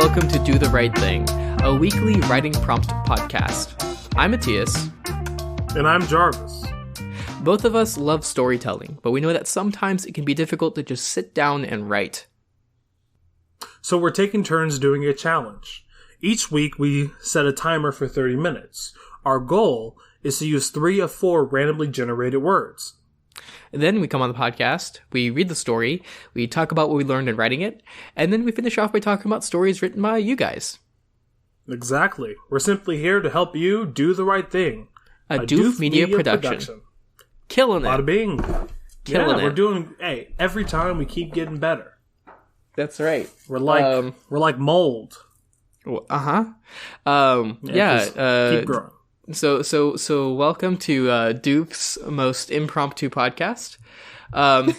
welcome to Do the Right Thing, a weekly writing prompt podcast. I'm Matthias. And I'm Jarvis. Both of us love storytelling, but we know that sometimes it can be difficult to just sit down and write. So we're taking turns doing a challenge. Each week we set a timer for 30 minutes. Our goal is to use 3 of 4 randomly generated words. And then we come on the podcast, we read the story, we talk about what we learned in writing it, and then we finish off by talking about stories written by you guys. Exactly. We're simply here to help you do the right thing. A Doof Media production. Killing it. Bada bing. Killing it. We're doing, every time we keep getting better. That's right. We're like mold. Uh-huh. Keep growing. So welcome to Doof's most impromptu podcast. All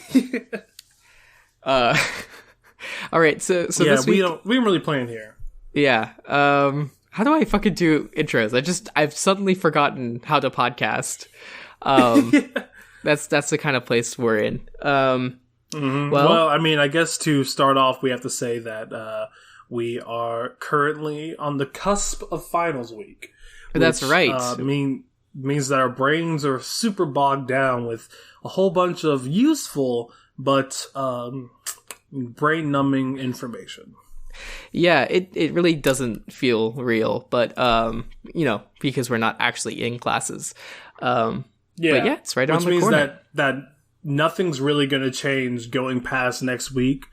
right, so this week, we don't really plan here. Yeah. How do I fucking do intros? I've suddenly forgotten how to podcast. That's the kind of place we're in. Well, I mean, I guess to start off, we have to say that we are currently on the cusp of finals week. That's right. Means that our brains are super bogged down with a whole bunch of useful but brain-numbing information. Yeah, it really doesn't feel real, but because we're not actually in classes. But yeah, it's right on the corner. Which means that nothing's really going to change going past next week.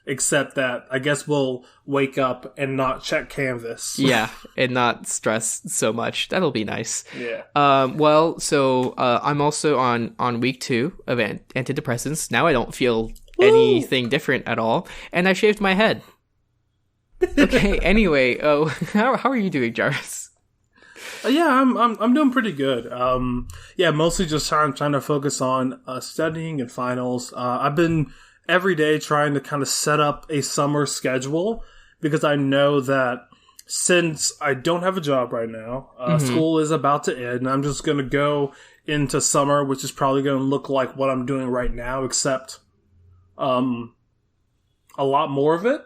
Except that I guess we'll wake up and not check Canvas. Yeah, and not stress so much. That'll be nice. Yeah. I'm also on week 2 of antidepressants. Now I don't feel anything different at all, and I shaved my head. Okay. Anyway, how are you doing, Jarvis? Yeah, I'm doing pretty good. Mostly just trying to focus on studying and finals. I've been every day trying to kind of set up a summer schedule because I know that since I don't have a job right now, school is about to end, and I'm just going to go into summer, which is probably going to look like what I'm doing right now, except a lot more of it.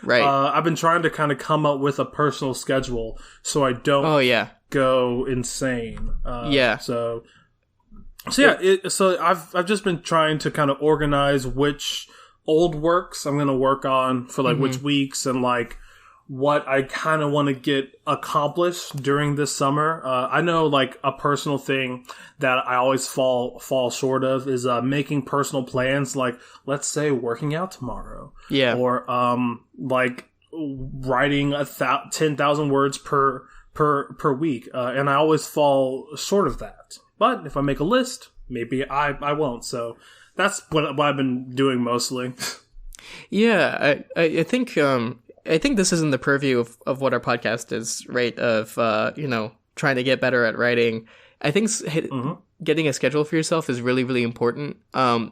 Right. I've been trying to kind of come up with a personal schedule so I don't go insane. So I've just been trying to kind of organize which old works I'm going to work on for which weeks and what I kind of want to get accomplished during this summer. I know a personal thing that I always fall short of is making personal plans. Let's say working out tomorrow. Yeah. Or writing 10,000 words per week. And I always fall short of that. But if I make a list, maybe I won't. So that's what I've been doing mostly. Yeah, I think this is in the purview of what our podcast is, right? Of trying to get better at writing. I think getting a schedule for yourself is really, really important. I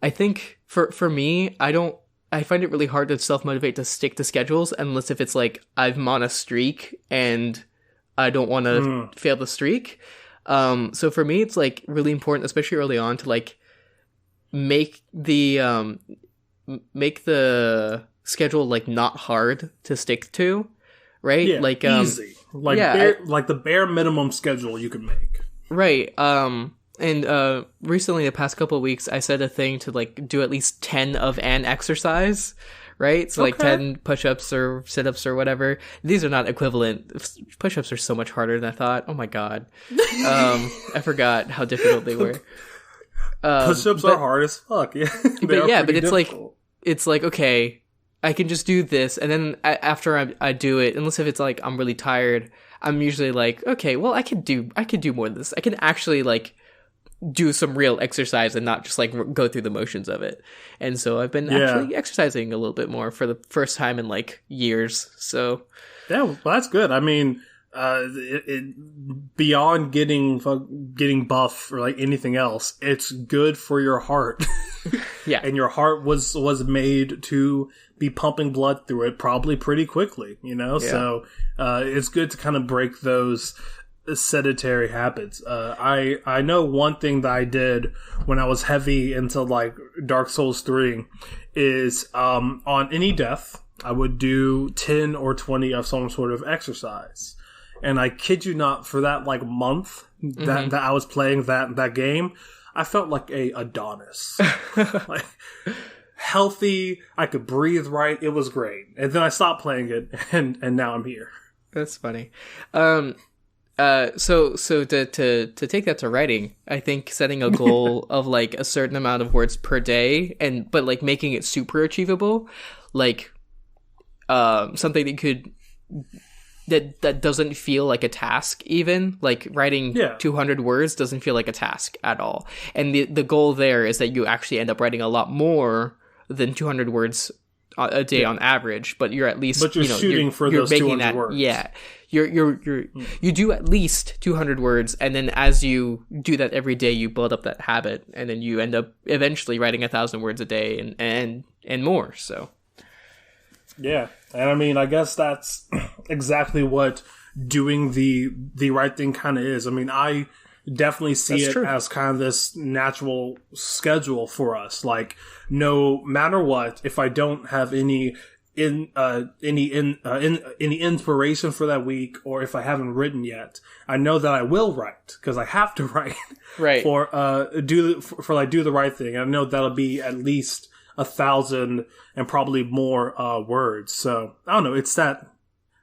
think for me, I find it really hard to self-motivate to stick to schedules unless if it's I'm on a streak and I don't want to fail the streak. So for me, it's really important, especially early on, to make the schedule not hard to stick to, right? Yeah, easy, the bare minimum schedule you can make. Right. And recently, the past couple of weeks, I set a thing to do at least 10 of an exercise. Right? So 10 push-ups or sit-ups or whatever. These are not equivalent. Push-ups are so much harder than I thought. Oh my god. I forgot how difficult they were. Push-ups are hard as fuck. Yeah. but it's difficult. It's okay, I can just do this, and then after I do it, unless if it's I'm really tired, I'm usually okay, well I could do more than this. I can actually do some real exercise and not just go through the motions of it. And so I've been actually exercising a little bit more for the first time in years. So yeah, well, that's good. I mean, beyond getting buff or anything else, it's good for your heart. Yeah. And your heart was made to be pumping blood through it probably pretty quickly, Yeah. So it's good to kind of break those sedentary habits. I know one thing that I did when I was heavy into Dark Souls 3 is on any death I would do 10 or 20 of some sort of exercise. And I kid you not, for that like month that I was playing that game, I felt like a Adonis. Like, healthy, I could breathe right, it was great. And then I stopped playing it, and now I'm here. That's funny. So to take that to writing, I think setting a goal of like a certain amount of words per day, but like making it super achievable, like something that doesn't feel like a task, even like writing 200 words doesn't feel like a task at all. And the goal there is that you actually end up writing a lot more than 200 words a day on average, but you're at least, but you're shooting for those 200 words. Yeah. You do at least 200 words, and then as you do that every day, you build up that habit, and then you end up eventually writing 1,000 words a day and more. So, yeah, and I mean, I guess that's exactly what doing the right thing kind of is. I mean, I definitely see it as kind of this natural schedule for us. Like, no matter what, if I don't have any inspiration for that week, or if I haven't written yet, I know that I will write, because I have to write, right? For do the right thing. I know that'll be at least 1,000 and probably more words. So I don't know. It's that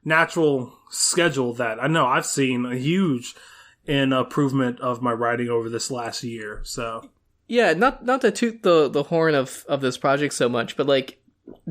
natural schedule that I know I've seen a huge improvement of my writing over this last year. So yeah, not to toot the horn of this project so much, but like,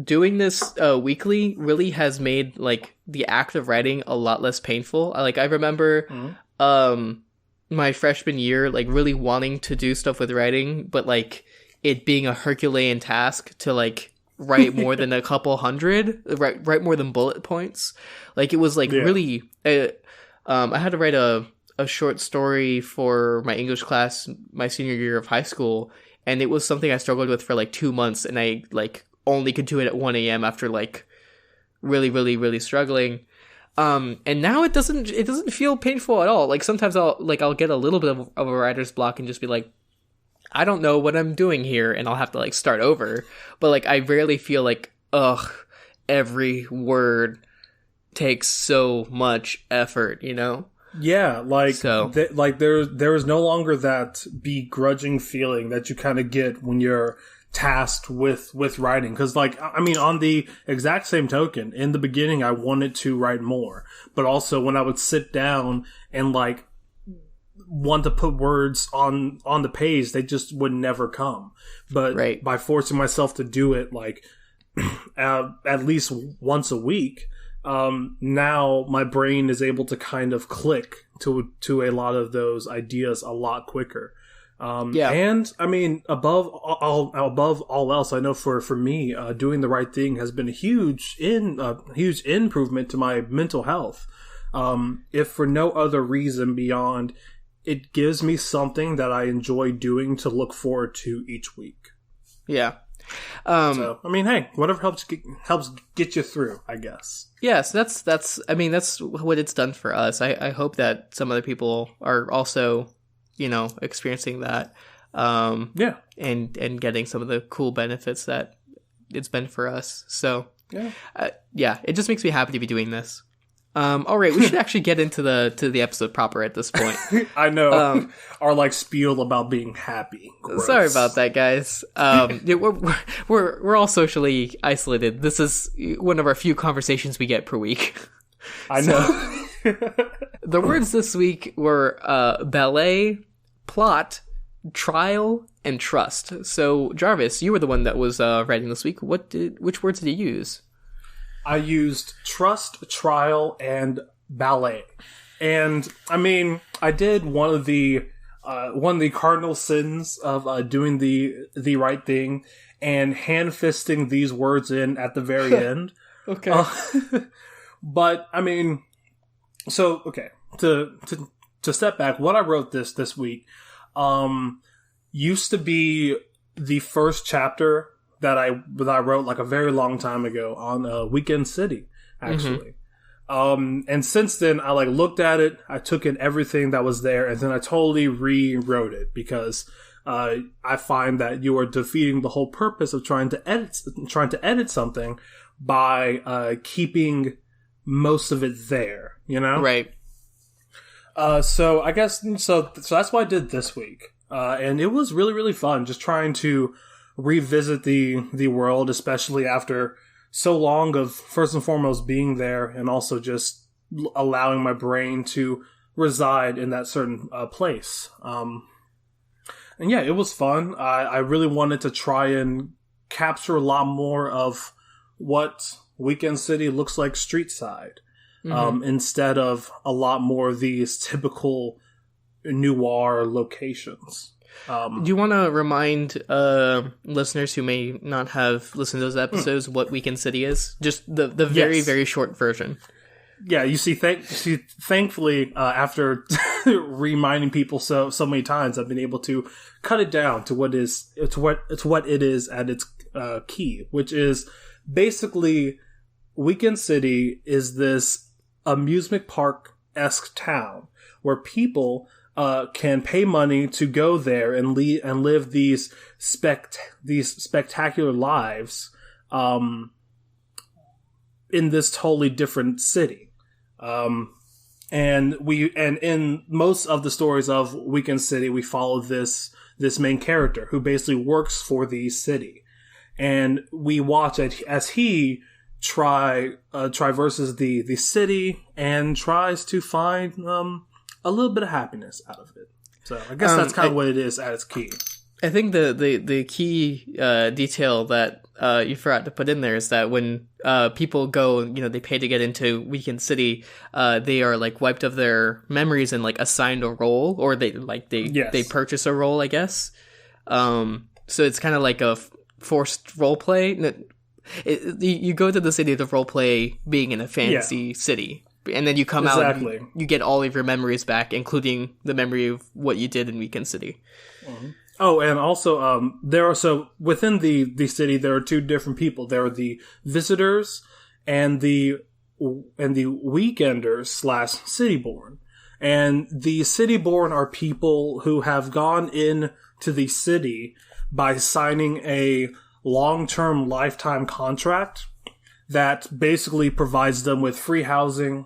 doing this weekly really has made like the act of writing a lot less painful. I remember my freshman year, like really wanting to do stuff with writing, but like it being a Herculean task to like write more than a couple hundred, write more than bullet points. Like, it was like really, I had to write a short story for my English class my senior year of high school, and it was something I struggled with for like 2 months, and I like only could do it at 1 a.m. after like really, really, really struggling. And now it doesn't feel painful at all. Like, sometimes I'll get a little bit of a writer's block and just be like, I don't know what I'm doing here, and I'll have to like start over. But like, I rarely feel like, every word takes so much effort, you know? Yeah, like, so. There is no longer that begrudging feeling that you kind of get when you're tasked with writing. Because, like, I mean, on the exact same token, in the beginning I wanted to write more, but also when I would sit down and like want to put words on the page, they just would never come. But by forcing myself to do it like at least once a week, now my brain is able to kind of click to a lot of those ideas a lot quicker. And I mean, above all else, I know for me, doing the right thing has been a huge improvement to my mental health. If for no other reason beyond, it gives me something that I enjoy doing to look forward to each week. Yeah. So, I mean, hey, whatever helps get you through, I guess. Yes, that's what it's done for us. I hope that some other people are also, you know, experiencing that. And getting some of the cool benefits that it's been for us. So, it just makes me happy to be doing this. All right, we should actually get into the episode proper at this point. I know our like spiel about being happy. Gross. Sorry about that, guys. We're all socially isolated. This is one of our few conversations we get per week. I know. The words this week were ballet, plot, trial, and trust. So, Jarvis, you were the one that was writing this week. Which words did you use? I used trust, trial, and ballet. And I mean, I did one of the cardinal sins of doing the right thing and hand-fisting these words in at the very end. Okay. But I mean, so okay, to step back, what I wrote this week used to be the first chapter that I wrote like a very long time ago on Weekend City, actually. Mm-hmm. And since then, I like looked at it, I took in everything that was there, and then I totally rewrote it because I find that you are defeating the whole purpose of trying to edit something by keeping most of it there, you know? Right. So I guess so that's what I did this week. And it was really, really fun just trying to revisit the world, especially after so long of first and foremost being there, and also just allowing my brain to reside in that certain place. And yeah, it was fun. I really wanted to try and capture a lot more of what Weekend City looks like street side, instead of a lot more of these typical noir locations. Do you want to remind listeners who may not have listened to those episodes what Weekend City is? Just the very, very short version. Yeah, you see, thankfully, after reminding people so many times, I've been able to cut it down to what it is at its key, which is basically Weekend City is this amusement park-esque town where people can pay money to go there and live these spectacular lives in this totally different city. And in most of the stories of Weekend City, we follow this main character who basically works for the city, and we watch as he traverses the city and tries to find a little bit of happiness out of it. So I guess that's kind of what it is at its key. I think the key detail that you forgot to put in there is that when people go, they pay to get into Weekend City, they are like wiped of their memories and like assigned a role, or they purchase a role, I guess. So it's kind of like a forced role play. You go to the city to role play being in a fantasy city, and then you come out and you get all of your memories back, including the memory of what you did in Weekend City. Mm-hmm. Oh, and also, within the city, there are two different people. There are the visitors and the weekenders / city-born. And the city-born are people who have gone into the city by signing a long-term lifetime contract that basically provides them with free housing,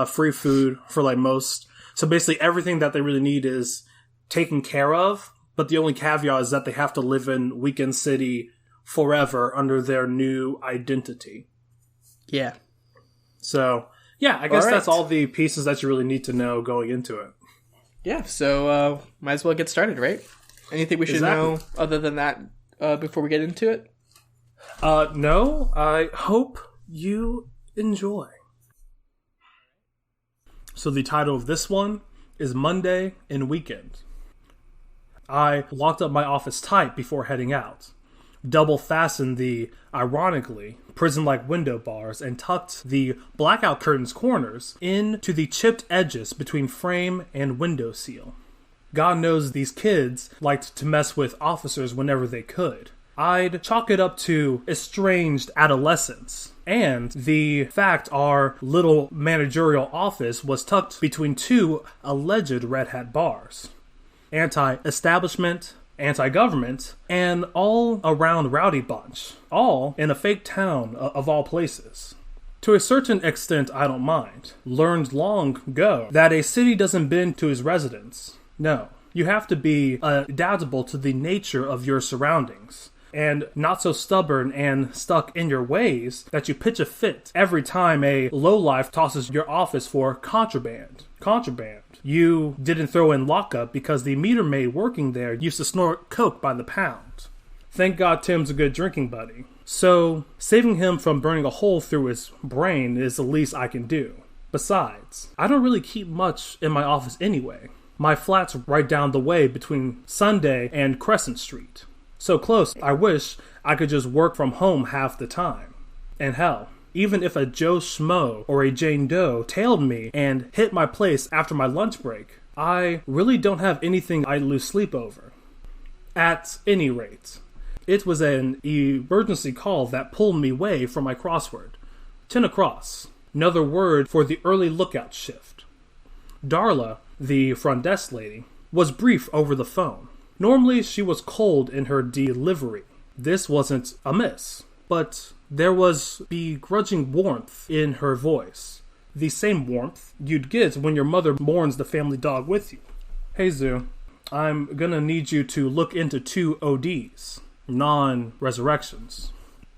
free food for like most. So basically everything that they really need is taken care of. But the only caveat is that they have to live in Weekend City forever under their new identity. Yeah. So, yeah, I guess that's all the pieces that you really need to know going into it. Yeah, so might as well get started, right? Anything we should know other than that before we get into it? No, I hope you enjoy. So the title of this one is Monday and Weekend. I locked up my office tight before heading out, double-fastened the, ironically, prison-like window bars, and tucked the blackout curtains corners into the chipped edges between frame and window seal. God knows these kids liked to mess with officers whenever they could. I'd chalk it up to estranged adolescence, and the fact our little managerial office was tucked between two alleged red hat bars. Anti-establishment, anti-government, and all-around rowdy bunch. All in a fake town of all places. To a certain extent, I don't mind. Learned long ago that a city doesn't bend to its residents. No. You have to be adaptable to the nature of your surroundings. And not so stubborn and stuck in your ways that you pitch a fit every time a lowlife tosses your office for contraband. You didn't throw in lockup because the meter maid working there used to snort coke by the pound. Thank God Tim's a good drinking buddy. So, saving him from burning a hole through his brain is the least I can do. Besides, I don't really keep much in my office anyway. My flat's right down the way between Sunday and Crescent Street. So close, I wish I could just work from home half the time. And hell, even if a Joe Schmo or a Jane Doe tailed me and hit my place after my lunch break, I really don't have anything I'd lose sleep over. At any rate, it was an emergency call that pulled me away from my crossword. 10 across. Another word for the early lookout shift. Darla, the front desk lady, was brief over the phone. Normally she was cold in her delivery. This wasn't amiss, but There was begrudging warmth in her voice. The same warmth you'd get when your mother mourns the family dog with you. Hey, Zoo, I'm gonna need you to look into 2 ODs, non-resurrections.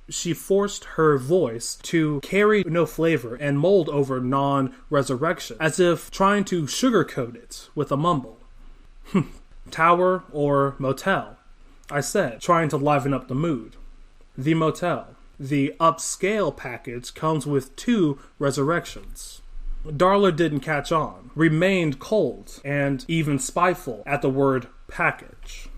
She forced her voice to carry no flavor and mold over non-resurrection, as if trying to sugarcoat it with a mumble. Tower or motel? I said, trying to liven up the mood. The motel. The upscale package comes with 2 resurrections. Darla didn't catch on, remained cold, and even spiteful at the word package.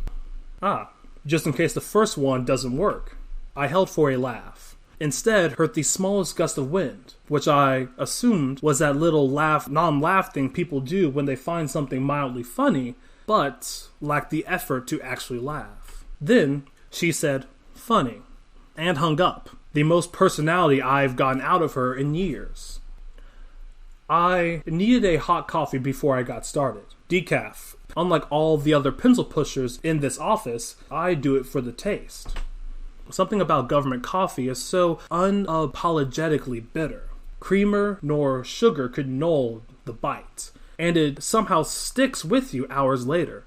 Just in case the first one doesn't work. I held for a laugh. Instead, heard the smallest gust of wind, which I assumed was that little non-laugh thing people do when they find something mildly funny, but lack the effort to actually laugh. Then, she said, funny, and hung up, the most personality I've gotten out of her in years. I needed a hot coffee before I got started. Decaf. Unlike all the other pencil pushers in this office, I do it for the taste. Something about government coffee is so unapologetically bitter. Creamer nor sugar could null the bite, and it somehow sticks with you hours later.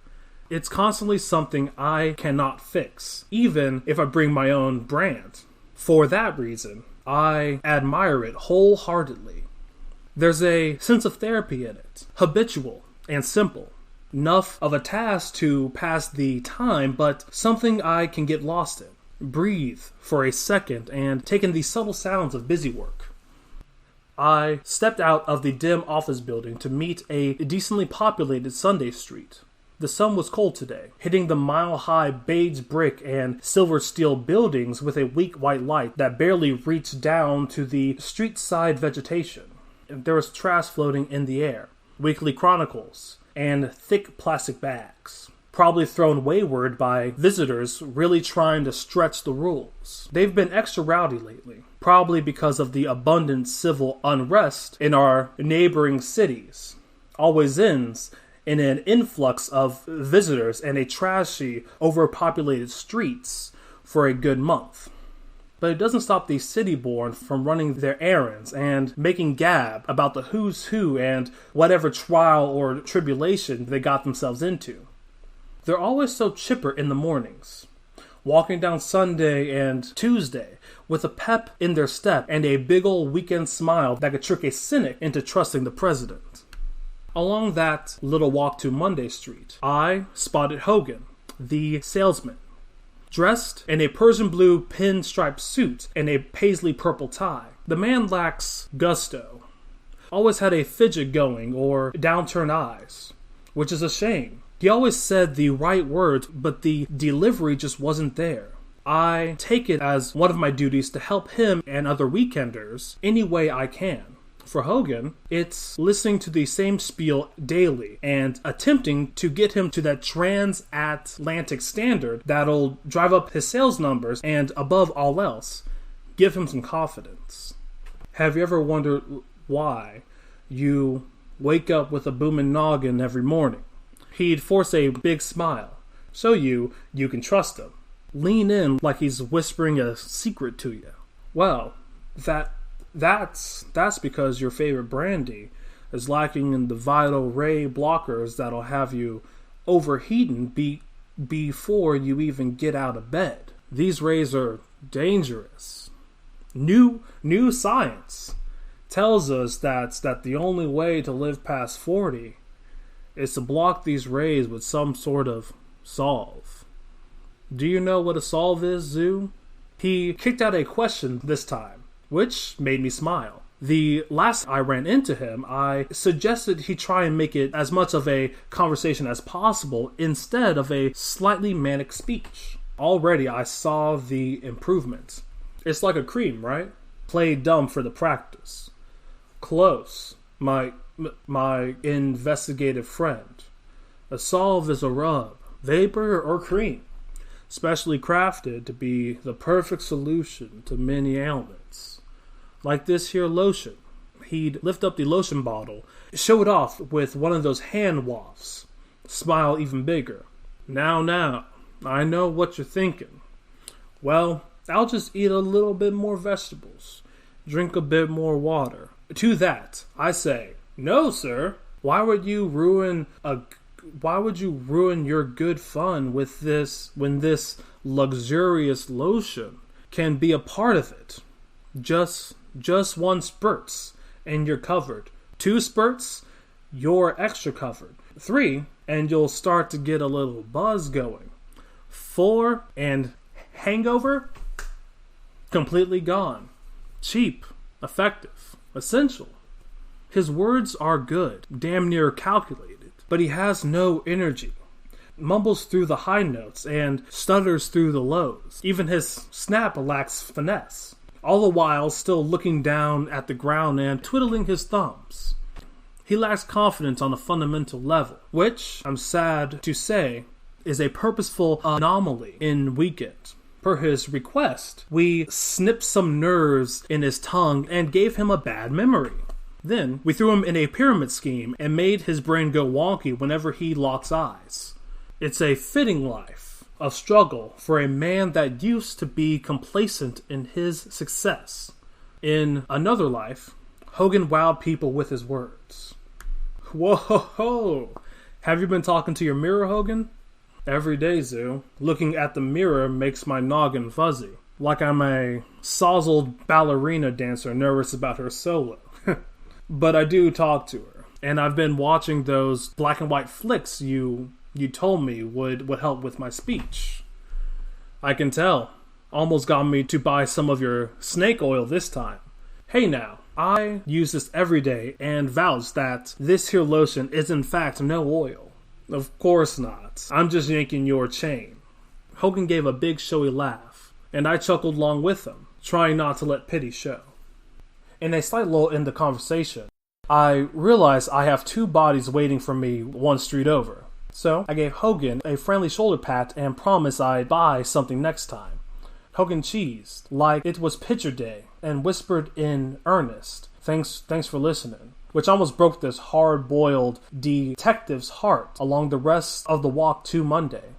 It's constantly something I cannot fix, even if I bring my own brand. For that reason, I admire it wholeheartedly. There's a sense of therapy in it, habitual and simple. Enough of a task to pass the time, but something I can get lost in. Breathe for a second and take in the subtle sounds of busy work. I stepped out of the dim office building to meet a decently populated Sunday street. The sun was cold today, hitting the mile-high beige brick and silver steel buildings with a weak white light that barely reached down to the street-side vegetation. There was trash floating in the air, weekly chronicles, and thick plastic bags. Probably thrown wayward by visitors really trying to stretch the rules. They've been extra rowdy lately, probably because of the abundant civil unrest in our neighboring cities. Always ends in an influx of visitors and a trashy, overpopulated streets for a good month. But it doesn't stop the city-born from running their errands and making gab about the who's who and whatever trial or tribulation they got themselves into. They're always so chipper in the mornings, walking down Sunday and Tuesday with a pep in their step and a big old weekend smile that could trick a cynic into trusting the president. Along that little walk to Monday Street, I spotted Hogan, the salesman, dressed in a Persian blue pinstripe suit and a paisley purple tie. The man lacks gusto, always had a fidget going or downturned eyes, which is a shame. He always said the right words, but the delivery just wasn't there. I take it as one of my duties to help him and other weekenders any way I can. For Hogan, it's listening to the same spiel daily and attempting to get him to that transatlantic standard that'll drive up his sales numbers and, above all else, give him some confidence. Have you ever wondered why you wake up with a booming noggin every morning? He'd force a big smile, show you can trust him, lean in like he's whispering a secret to you. Well, that's because your favorite brandy is lacking in the vital ray blockers that'll have you overheating before you even get out of bed. These rays are dangerous. New science tells us that the only way to live past 40 is to block these rays with some sort of solve. Do you know what a solve is, Zoo? He kicked out a question this time, which made me smile. The last I ran into him, I suggested he try and make it as much of a conversation as possible instead of a slightly manic speech. Already I saw the improvement. It's like a cream, right? Play dumb for the practice. Close, my investigative friend. A solve is a rub, vapor or cream, specially crafted to be the perfect solution to many ailments. Like this here lotion. He'd lift up the lotion bottle, show it off with one of those hand wafts, smile even bigger. Now, I know what you're thinking. Well, I'll just eat a little bit more vegetables, drink a bit more water. To that, I say, no, sir. Why would you ruin your good fun with this when this luxurious lotion can be a part of it? Just one spurts and you're covered. 2 spurts, you're extra covered. 3, and you'll start to get a little buzz going. 4, and hangover, completely gone. Cheap, effective, essential. His words are good, damn near calculated, but he has no energy. Mumbles through the high notes and stutters through the lows. Even his snap lacks finesse, all the while still looking down at the ground and twiddling his thumbs. He lacks confidence on a fundamental level, which, I'm sad to say, is a purposeful anomaly in Weekend. Per his request, we snipped some nerves in his tongue and gave him a bad memory. Then, we threw him in a pyramid scheme and made his brain go wonky whenever he locks eyes. It's a fitting life of struggle for a man that used to be complacent in his success. In another life, Hogan wowed people with his words. Whoa! Have you been talking to your mirror, Hogan? Every day, Zoo. Looking at the mirror makes my noggin fuzzy. Like I'm a sozzled ballerina dancer nervous about her solo. But I do talk to her. And I've been watching those black and white flicks you told me would help with my speech. I can tell. Almost got me to buy some of your snake oil this time. Hey now, I use this every day and vouch that this here lotion is in fact no oil. Of course not. I'm just yanking your chain. Hogan gave a big showy laugh, and I chuckled along with him, trying not to let pity show. In a slight lull in the conversation, I realized I have 2 bodies waiting for me 1 street over. So I gave Hogan a friendly shoulder pat and promised I'd buy something next time. Hogan cheesed, like it was picture day, and whispered in earnest, thanks for listening, which almost broke this hard-boiled detective's heart along the rest of the walk to Monday.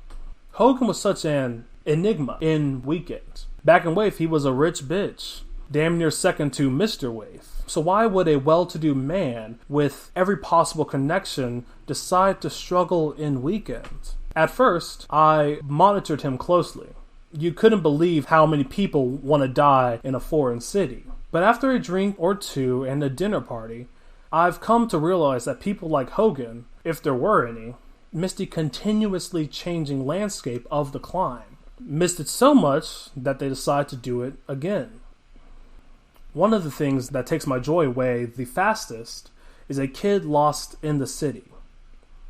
Hogan was such an enigma in Weekend. Back in Wave, he was a rich bitch, damn near second to Mr. Wave. So why would a well-to-do man with every possible connection decide to struggle in Weekend? At first, I monitored him closely. You couldn't believe how many people want to die in a foreign city. But after a drink or 2 and a dinner party, I've come to realize that people like Hogan, if there were any, missed the continuously changing landscape of the climb. Missed it so much that they decide to do it again. One of the things that takes my joy away the fastest is a kid lost in the city.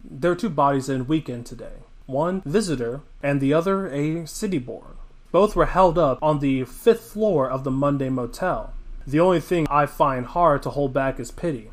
There are 2 bodies in Weekend today. One visitor and the other a city-born. Both were held up on the 5th floor of the Monday Motel. The only thing I find hard to hold back is pity.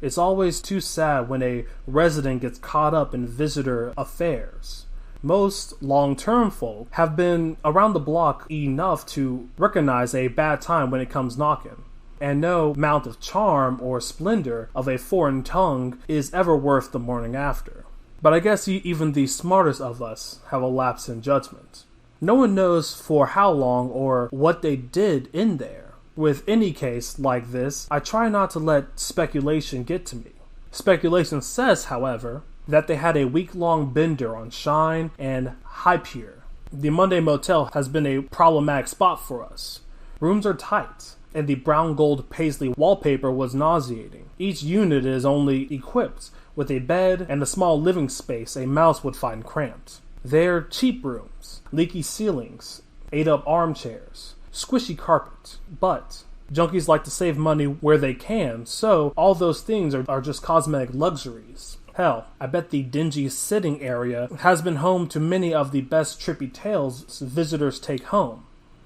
It's always too sad when a resident gets caught up in visitor affairs. Most long-term folk have been around the block enough to recognize a bad time when it comes knocking, and no amount of charm or splendor of a foreign tongue is ever worth the morning after. But I guess even the smartest of us have a lapse in judgment. No one knows for how long or what they did in there. With any case like this, I try not to let speculation get to me. Speculation says, however, that they had a week-long bender on Shine and High Pier. The Monday Motel has been a problematic spot for us. Rooms are tight, and the brown gold paisley wallpaper was nauseating. Each unit is only equipped with a bed and a small living space a mouse would find cramped. They're cheap rooms, leaky ceilings, ate-up armchairs, squishy carpet, but junkies like to save money where they can, so all those things are just cosmetic luxuries. Hell, I bet the dingy sitting area has been home to many of the best trippy tales visitors take home.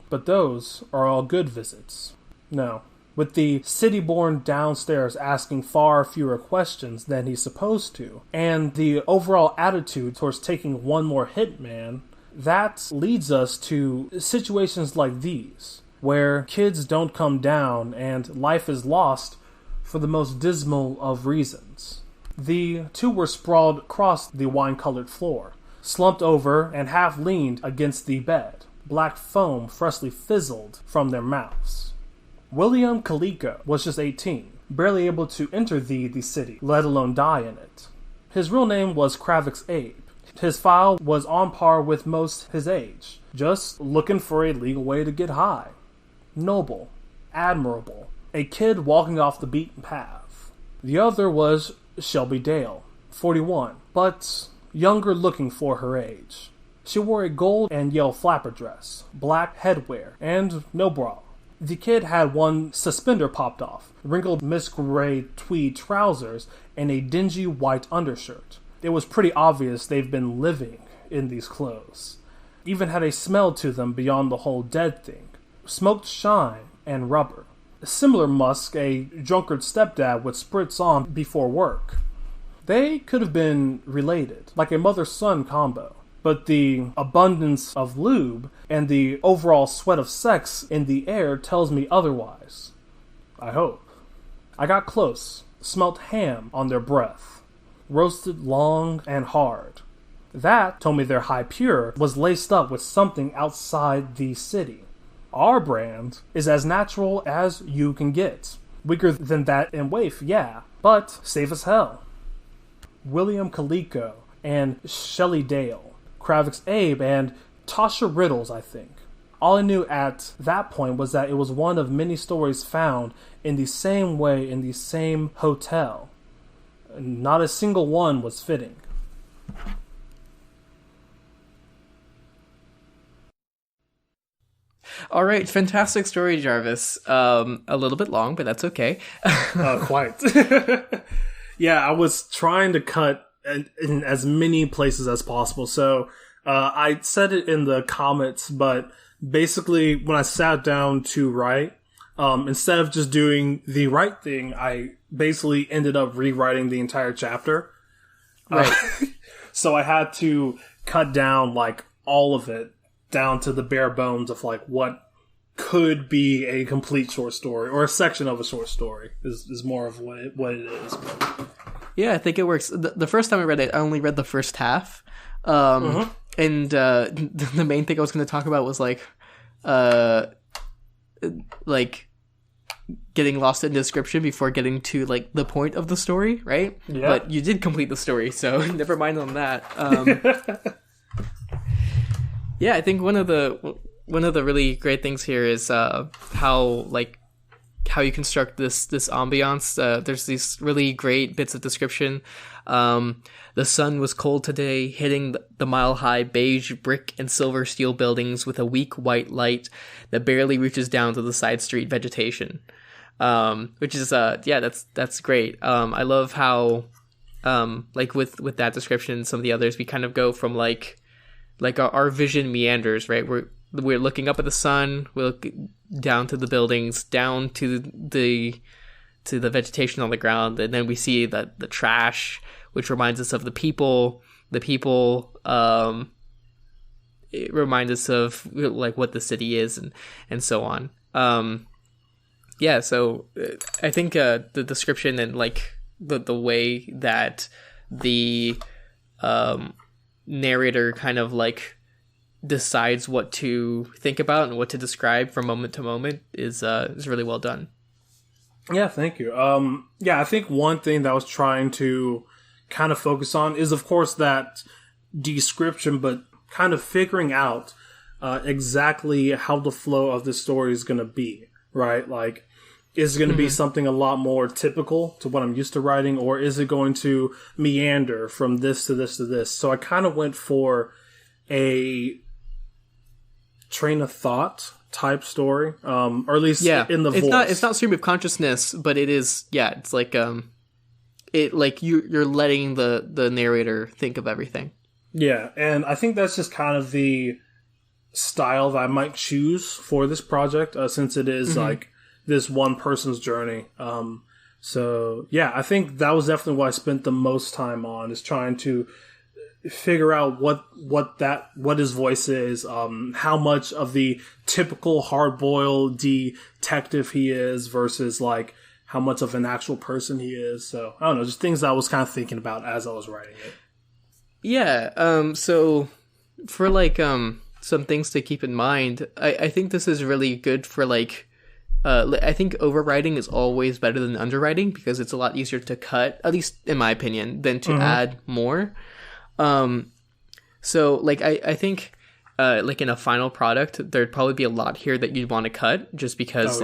But those are all good visits. No. With the city-born downstairs asking far fewer questions than he's supposed to, and the overall attitude towards taking one more hit man, that leads us to situations like these, where kids don't come down and life is lost for the most dismal of reasons. The 2 were sprawled across the wine-colored floor, slumped over and half leaned against the bed. black foam freshly fizzled from their mouths. William Calico was just 18, barely able to enter the city, let alone die in it. His real name was Kravix Abe. His file was on par with most his age, just looking for a legal way to get high. Noble, admirable, a kid walking off the beaten path. The other was Shelby Dale, 41, but younger looking for her age. She wore a gold and yellow flapper dress, black headwear, and no bra. The kid had one suspender popped off, wrinkled mist gray tweed trousers, and a dingy white undershirt. It was pretty obvious they've been living in these clothes. Even had a smell to them beyond the whole dead thing. Smoked shine and rubber. A similar musk a drunkard stepdad would spritz on before work. They could have been related, like a mother-son combo. But the abundance of lube and the overall sweat of sex in the air tells me otherwise. I hope. I got close, smelt ham on their breath, roasted long and hard. That told me their high pure was laced up with something outside the city. Our brand is as natural as you can get. Weaker than that in waif, yeah, but safe as hell. William Calico and Shelly Dale. Kravix Abe, and Tasha Riddles, I think. All I knew at that point was that it was one of many stories found in the same way in the same hotel. Not a single one was fitting. All right, fantastic story, Jarvis. A little bit long, but that's okay. Quite. Yeah, I was trying to cut in as many places as possible. So I said it in the comments, but basically when I sat down to write, instead of just doing the right thing, I basically ended up rewriting the entire chapter. Right. So I had to cut down like all of it down to the bare bones of like what could be a complete short story or a section of a short story is more of what it is. Yeah, I think it works. The first time I read it, I only read the first half. And the main thing I was going to talk about was like getting lost in description before getting to like the point of the story, right? Yeah. But you did complete the story, so never mind on that. Yeah, I think one of the really great things here is how you construct this ambiance. There's these really great bits of description. The sun was cold today, hitting the mile-high beige brick and silver steel buildings with a weak white light that barely reaches down to the side street vegetation. Which is that's great. I love how with that description and some of the others, we kind of go from like our vision meanders, right? We're looking up at the sun, we look down to the buildings, down to the vegetation on the ground, and then we see the trash, which reminds us of the people. The people it reminds us of like what the city is and so on. So I think the description and like the way that the narrator kind of like decides what to think about and what to describe from moment to moment is really well done. Yeah, thank you. I think one thing that I was trying to kind of focus on is, of course, that description, but kind of figuring out exactly how the flow of the story is going to be, right? Like, is it going to be something a lot more typical to what I'm used to writing, or is it going to meander from this to this to this? So I kind of went for a train of thought type story, or at least in the voice. It's not stream of consciousness, but it is. Yeah, it's like you're letting the narrator think of everything. Yeah, and I think that's just kind of the style that I might choose for this project, since it is like this one person's journey. So yeah, I think that was definitely what I spent the most time on, is trying to figure out what his voice is, how much of the typical hard-boiled detective he is versus like how much of an actual person he is. So I don't know, just things that I was kind of thinking about as I was writing it. Yeah. So for like some things to keep in mind. I think this is really good for like. I think overwriting is always better than underwriting because it's a lot easier to cut, at least in my opinion, than to add more. So like I think like in a final product, there'd probably be a lot here that you'd want to cut just because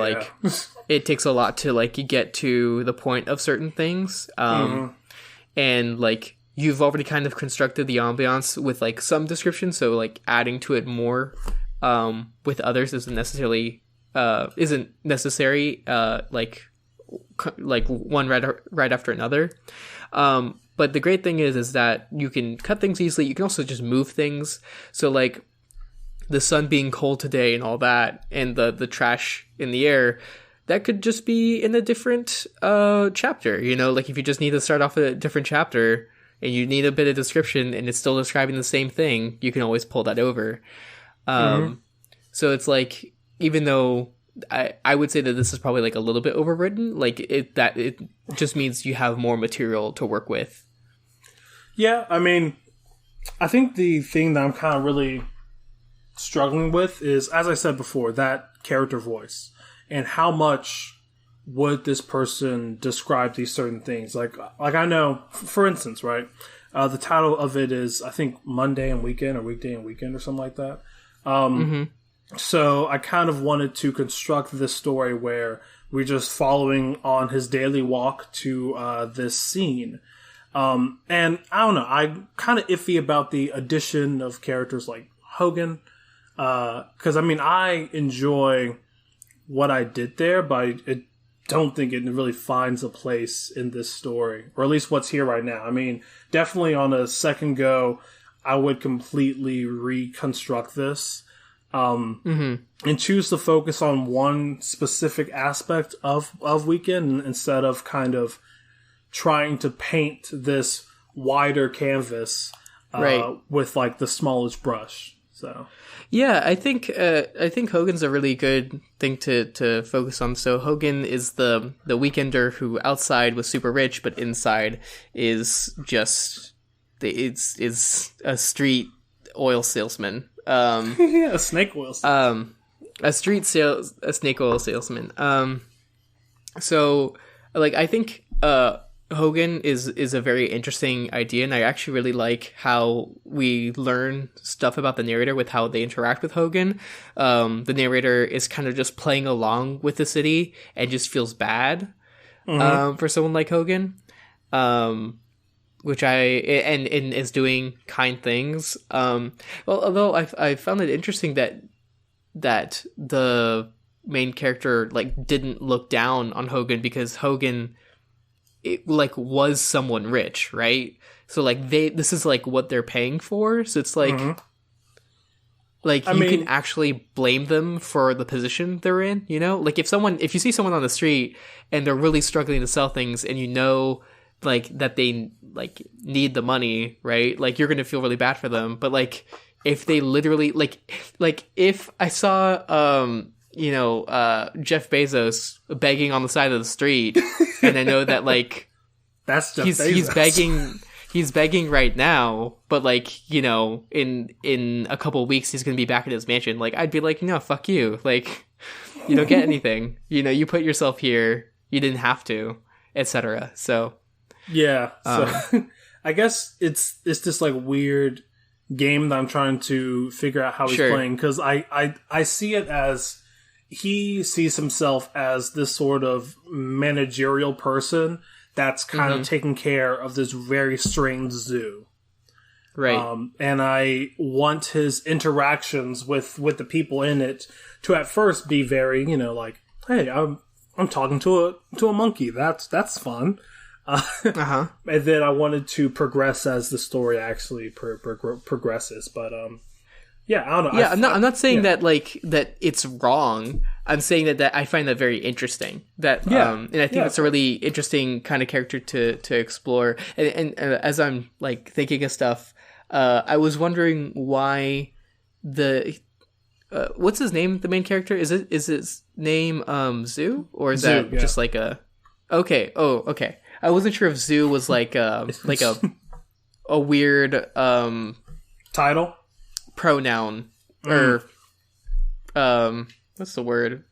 it takes a lot to like get to the point of certain things. And like you've already kind of constructed the ambiance with like some description, so like adding to it more with others isn't necessary like one right after another. But the great thing is that you can cut things easily. You can also just move things. So like the sun being cold today and all that, and the trash in the air, that could just be in a different chapter. You know, like if you just need to start off a different chapter and you need a bit of description and it's still describing the same thing, you can always pull that over. So it's like, even though I would say that this is probably like a little bit overwritten, like it just means you have more material to work with. Yeah, I mean, I think the thing that I'm kind of really struggling with is, as I said before, that character voice and how much would this person describe these certain things. Like I know, for instance, right, the title of it is, I think, Monday and Weekend or Weekday and Weekend or something like that. So I kind of wanted to construct this story where we're just following on his daily walk to this scene. And I don't know, I'm kind of iffy about the addition of characters like Hogan. Because, I mean, I enjoy what I did there, but I don't think it really finds a place in this story, or at least what's here right now. I mean, definitely on a second go, I would completely reconstruct this. And choose to focus on one specific aspect of Weekend instead of kind of trying to paint this wider canvas with like the smallest brush. So yeah, I think Hogan's a really good thing to focus on. So Hogan is the weekender who outside was super rich, but inside is just is a street oil salesman. A snake oil salesman. A snake oil salesman. So like I think Hogan is a very interesting idea, and I actually really like how we learn stuff about the narrator with how they interact with Hogan. The narrator is kind of just playing along with the city and just feels bad for someone like Hogan. Which and is doing kind things. Well, although I found it interesting that the main character like didn't look down on Hogan because Hogan was someone rich, right? So like this is like what they're paying for. So it's like you can actually blame them for the position they're in. You know, like if you see someone on the street and they're really struggling to sell things, and you know, like that they like need the money, right? Like you're gonna feel really bad for them. But like if they literally like if I saw Jeff Bezos begging on the side of the street, and I know that like that's Jeff he's begging right now, but like, you know, in a couple of weeks he's gonna be back at his mansion, like I'd be like, no, fuck you, like you don't get anything. You know, you put yourself here, you didn't have to, etc. So yeah, so I guess it's this like weird game that I'm trying to figure out how he's playing, because I see it as he sees himself as this sort of managerial person that's kind of taking care of this very strange zoo. Right. And I want his interactions with the people in it to at first be very, you know, like, hey, I'm talking to a monkey. That's fun. And then I wanted to progress as the story actually progresses, but yeah, I don't know. Yeah, I'm not saying that like that it's wrong. I'm saying that I find that very interesting. That and I think it's a really interesting kind of character to explore. And as I'm like thinking of stuff, I was wondering why what's his name? The main character is his name Zoo, or is that just like a okay? Oh, okay. I wasn't sure if Zoo was like a weird title. Pronoun or what's the word?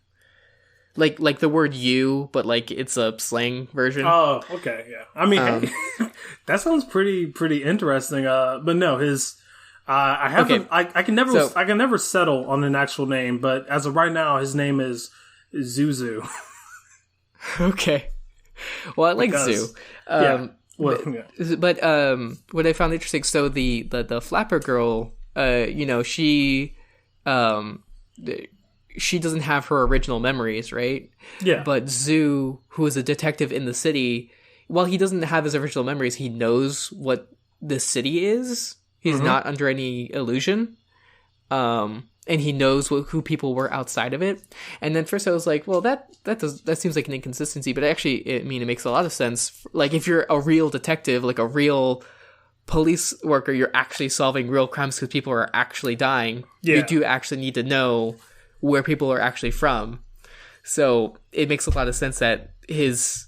Like the word "you," but like it's a slang version. Oh, okay, yeah. I mean, hey, that sounds pretty interesting. But no, his I haven't. Okay. I can never settle on an actual name, but as of right now, his name is Zuzu. Okay. Well, I like Zoo. Yeah. Well, yeah. But what I found interesting, so the flapper girl, she doesn't have her original memories, right? Yeah. But Zoo, who is a detective in the city, while he doesn't have his original memories, he knows what the city is. He's not under any illusion. And he knows who people were outside of it. And then first I was like, well, that seems like an inconsistency, but actually, it makes a lot of sense. Like, if you're a real detective, like a real police worker, you're actually solving real crimes because people are actually dying. Yeah. You do actually need to know where people are actually from. So it makes a lot of sense that his,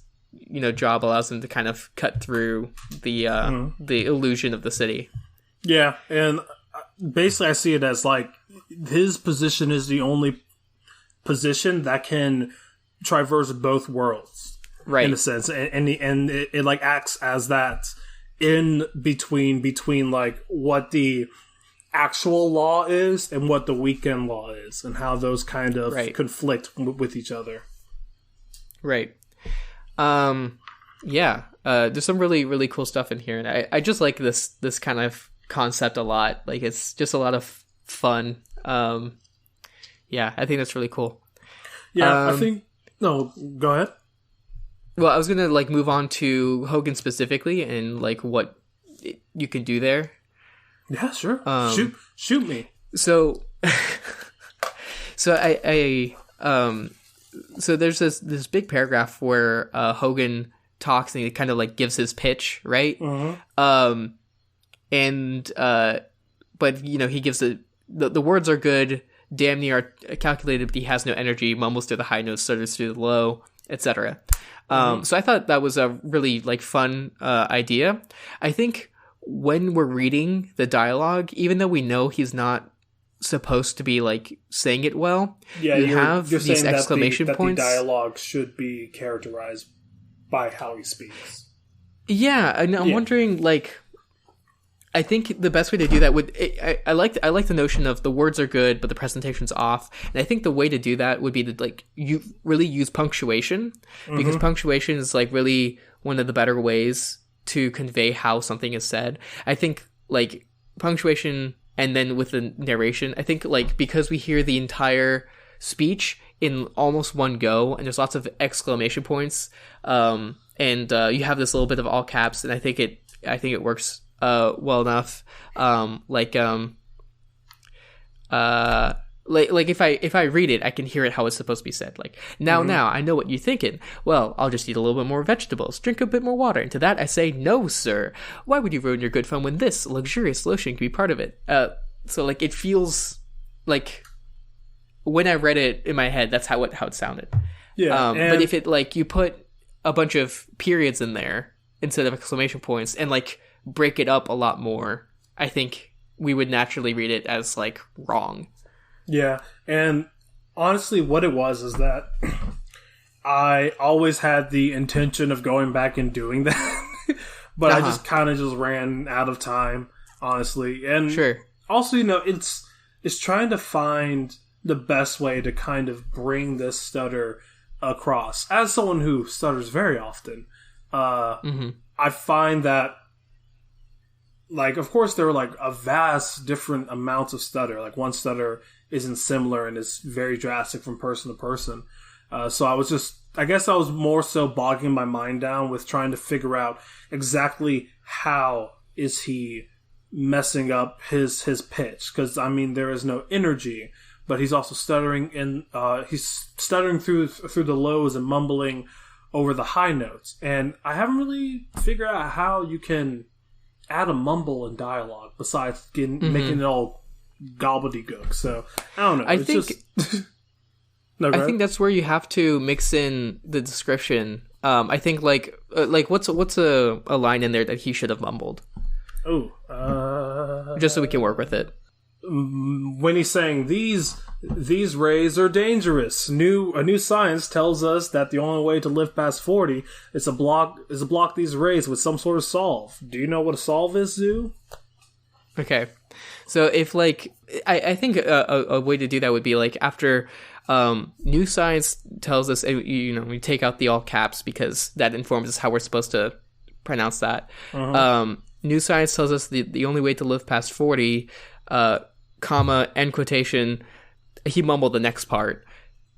job allows him to kind of cut through the illusion of the city. Yeah, and basically I see it as like his position is the only position that can traverse both worlds, right? In a sense, and it like acts as that in between like what the actual law is and what the weekend law is, and how those kind of conflict with each other. Right. Yeah. There's some really, really cool stuff in here, and I just like this kind of concept a lot. Like, it's just a lot of fun. Yeah, I think that's really cool. Yeah, I think... No, go ahead. Well, I was gonna move on to Hogan specifically and what you can do there. Yeah, sure. Shoot me. So, so so there's this big paragraph where Hogan talks and he kind of gives his pitch, right? Mm-hmm. But he gives the words are good, damn near calculated, but he has no energy, mumbles through the high notes, stutters through the low, etc. So I thought that was a really fun idea. I think when we're reading the dialogue, even though we know he's not supposed to be saying it well, you have these exclamation points. That the dialogue should be characterized by how he speaks. Yeah, and I'm wondering I think the best way to do that would I like the notion of the words are good but the presentation's off, and I think the way to do that would be to you really use punctuation, because punctuation is really one of the better ways to convey how something is said. I think punctuation, and then with the narration, I think because we hear the entire speech in almost one go, and there's lots of exclamation points, and you have this little bit of all caps, and I think it works well enough. If I read it, I can hear it how it's supposed to be said. Now I know what you're thinking. Well, I'll just eat a little bit more vegetables, drink a bit more water, and to that I say, no, sir. Why would you ruin your good fun when this luxurious lotion can be part of it? So it feels when I read it in my head, that's how it sounded. Yeah. But if it you put a bunch of periods in there instead of exclamation points and break it up a lot more, I think we would naturally read it as wrong. Yeah, and honestly what it was is that I always had the intention of going back and doing that, but I just kind of ran out of time, honestly. And sure. Also, it's trying to find the best way to kind of bring this stutter across. As someone who stutters very often, I find that of course there are a vast different amounts of stutter. One stutter isn't similar and is very drastic from person to person. So I guess I was more so bogging my mind down with trying to figure out exactly how is he messing up his pitch. Because, there is no energy, but he's also stuttering, and he's stuttering through the lows and mumbling over the high notes. And I haven't really figured out how you can add a mumble in dialogue besides making it all gobbledygook. So I don't know. I think that's where you have to mix in the description. I think what's a line in there that he should have mumbled? Oh, just so we can work with it. when he's saying these rays are dangerous. A new science tells us that the only way to live past 40 is to block these rays with some sort of solve. Do you know what a solve is, Zoo? Okay, so if like I think a way to do that would be like after new science tells us, we take out the all caps because that informs us how we're supposed to pronounce that. New science tells us the only way to live past 40, comma, end quotation. He mumbled the next part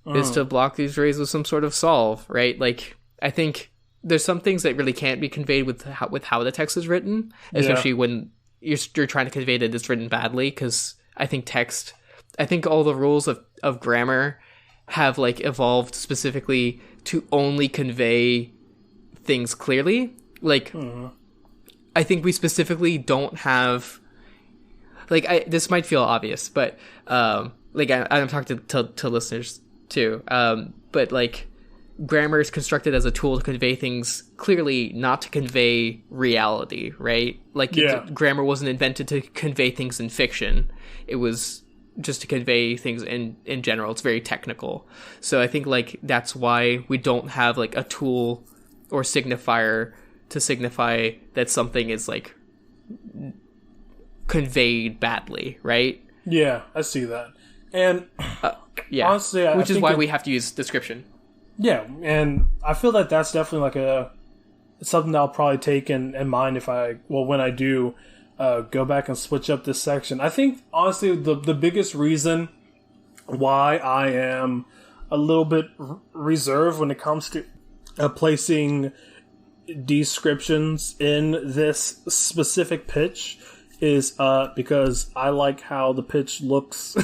is to block these rays with some sort of solve, right? Like I think there's some things that really can't be conveyed with how the text is written, especially when you're trying to convey that it's written badly. Because I think all the rules of grammar have like evolved specifically to only convey things clearly. Like I think we specifically don't have like this might feel obvious, but like I'm talking to listeners too, but like grammar is constructed as a tool to convey things clearly, not to convey reality, right? Like grammar wasn't invented to convey things in fiction. It was just to convey things in general. It's very technical. So I think like that's why we don't have like a tool or signifier to signify that something is like conveyed badly, right? Yeah, I see that. And honestly, which is why we have to use description. Yeah, and I feel that that's definitely like something that I'll probably take in mind when I do go back and switch up this section. I think honestly the biggest reason why I am a little bit reserved when it comes to placing descriptions in this specific pitch is because I like how the pitch looks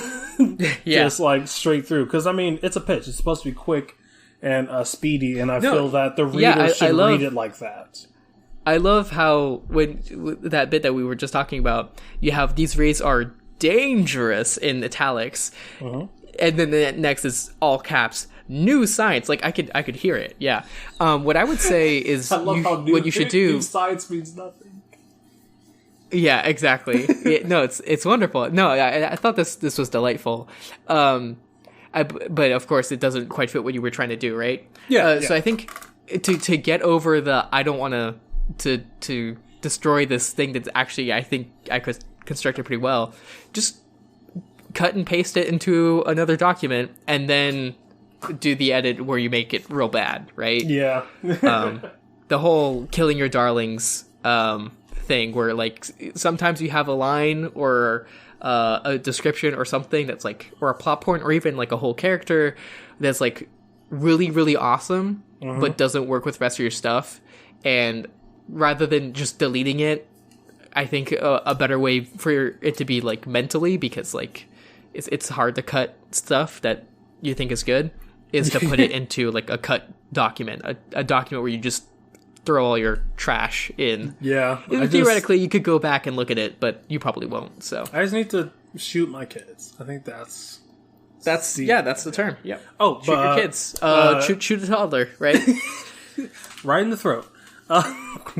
just like straight through. Because I mean, it's a pitch; it's supposed to be quick and speedy, and I feel that the reader should read it like that. I love how when that bit that we were just talking about, you have these rays are dangerous in italics, and then the next is all caps. New science, like I could hear it. Yeah. What I would say is what you should do. New science means nothing. Yeah, exactly. No, it's wonderful. No, I thought this was delightful. But of course, it doesn't quite fit what you were trying to do, right? Yeah. So I think to get over the I don't want to destroy this thing that's actually I think I could construct it pretty well. Just cut and paste it into another document, and then do the edit where you make it real bad, right? Yeah. The whole killing your darlings thing, where like sometimes you have a line or a description or something that's like, or a plot point, or even like a whole character that's like really, really awesome, but doesn't work with the rest of your stuff. And rather than just deleting it, I think a better way for it to be like mentally, because like it's hard to cut stuff that you think is good, is to put it into like a cut document, a document where you just throw all your trash in. Yeah. Theoretically, you could go back and look at it, but you probably won't. So I just need to shoot my kids. I think that's the term. Yeah. Oh, shoot your kids. Shoot a toddler, right? Right in the throat.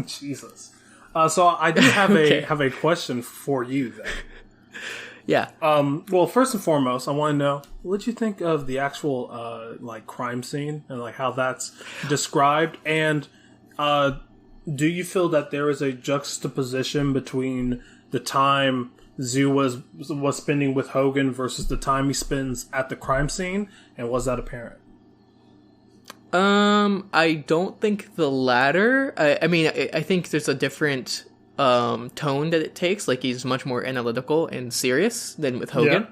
Jesus. So I do have have a question for you then. Yeah. Well, first and foremost, I want to know, what did you think of the actual like crime scene and like how that's described? And do you feel that there is a juxtaposition between the time Zoo was spending with Hogan versus the time he spends at the crime scene? And was that apparent? I don't think the latter. I mean, I think there's a different tone that it takes. Like, he's much more analytical and serious than with Hogan.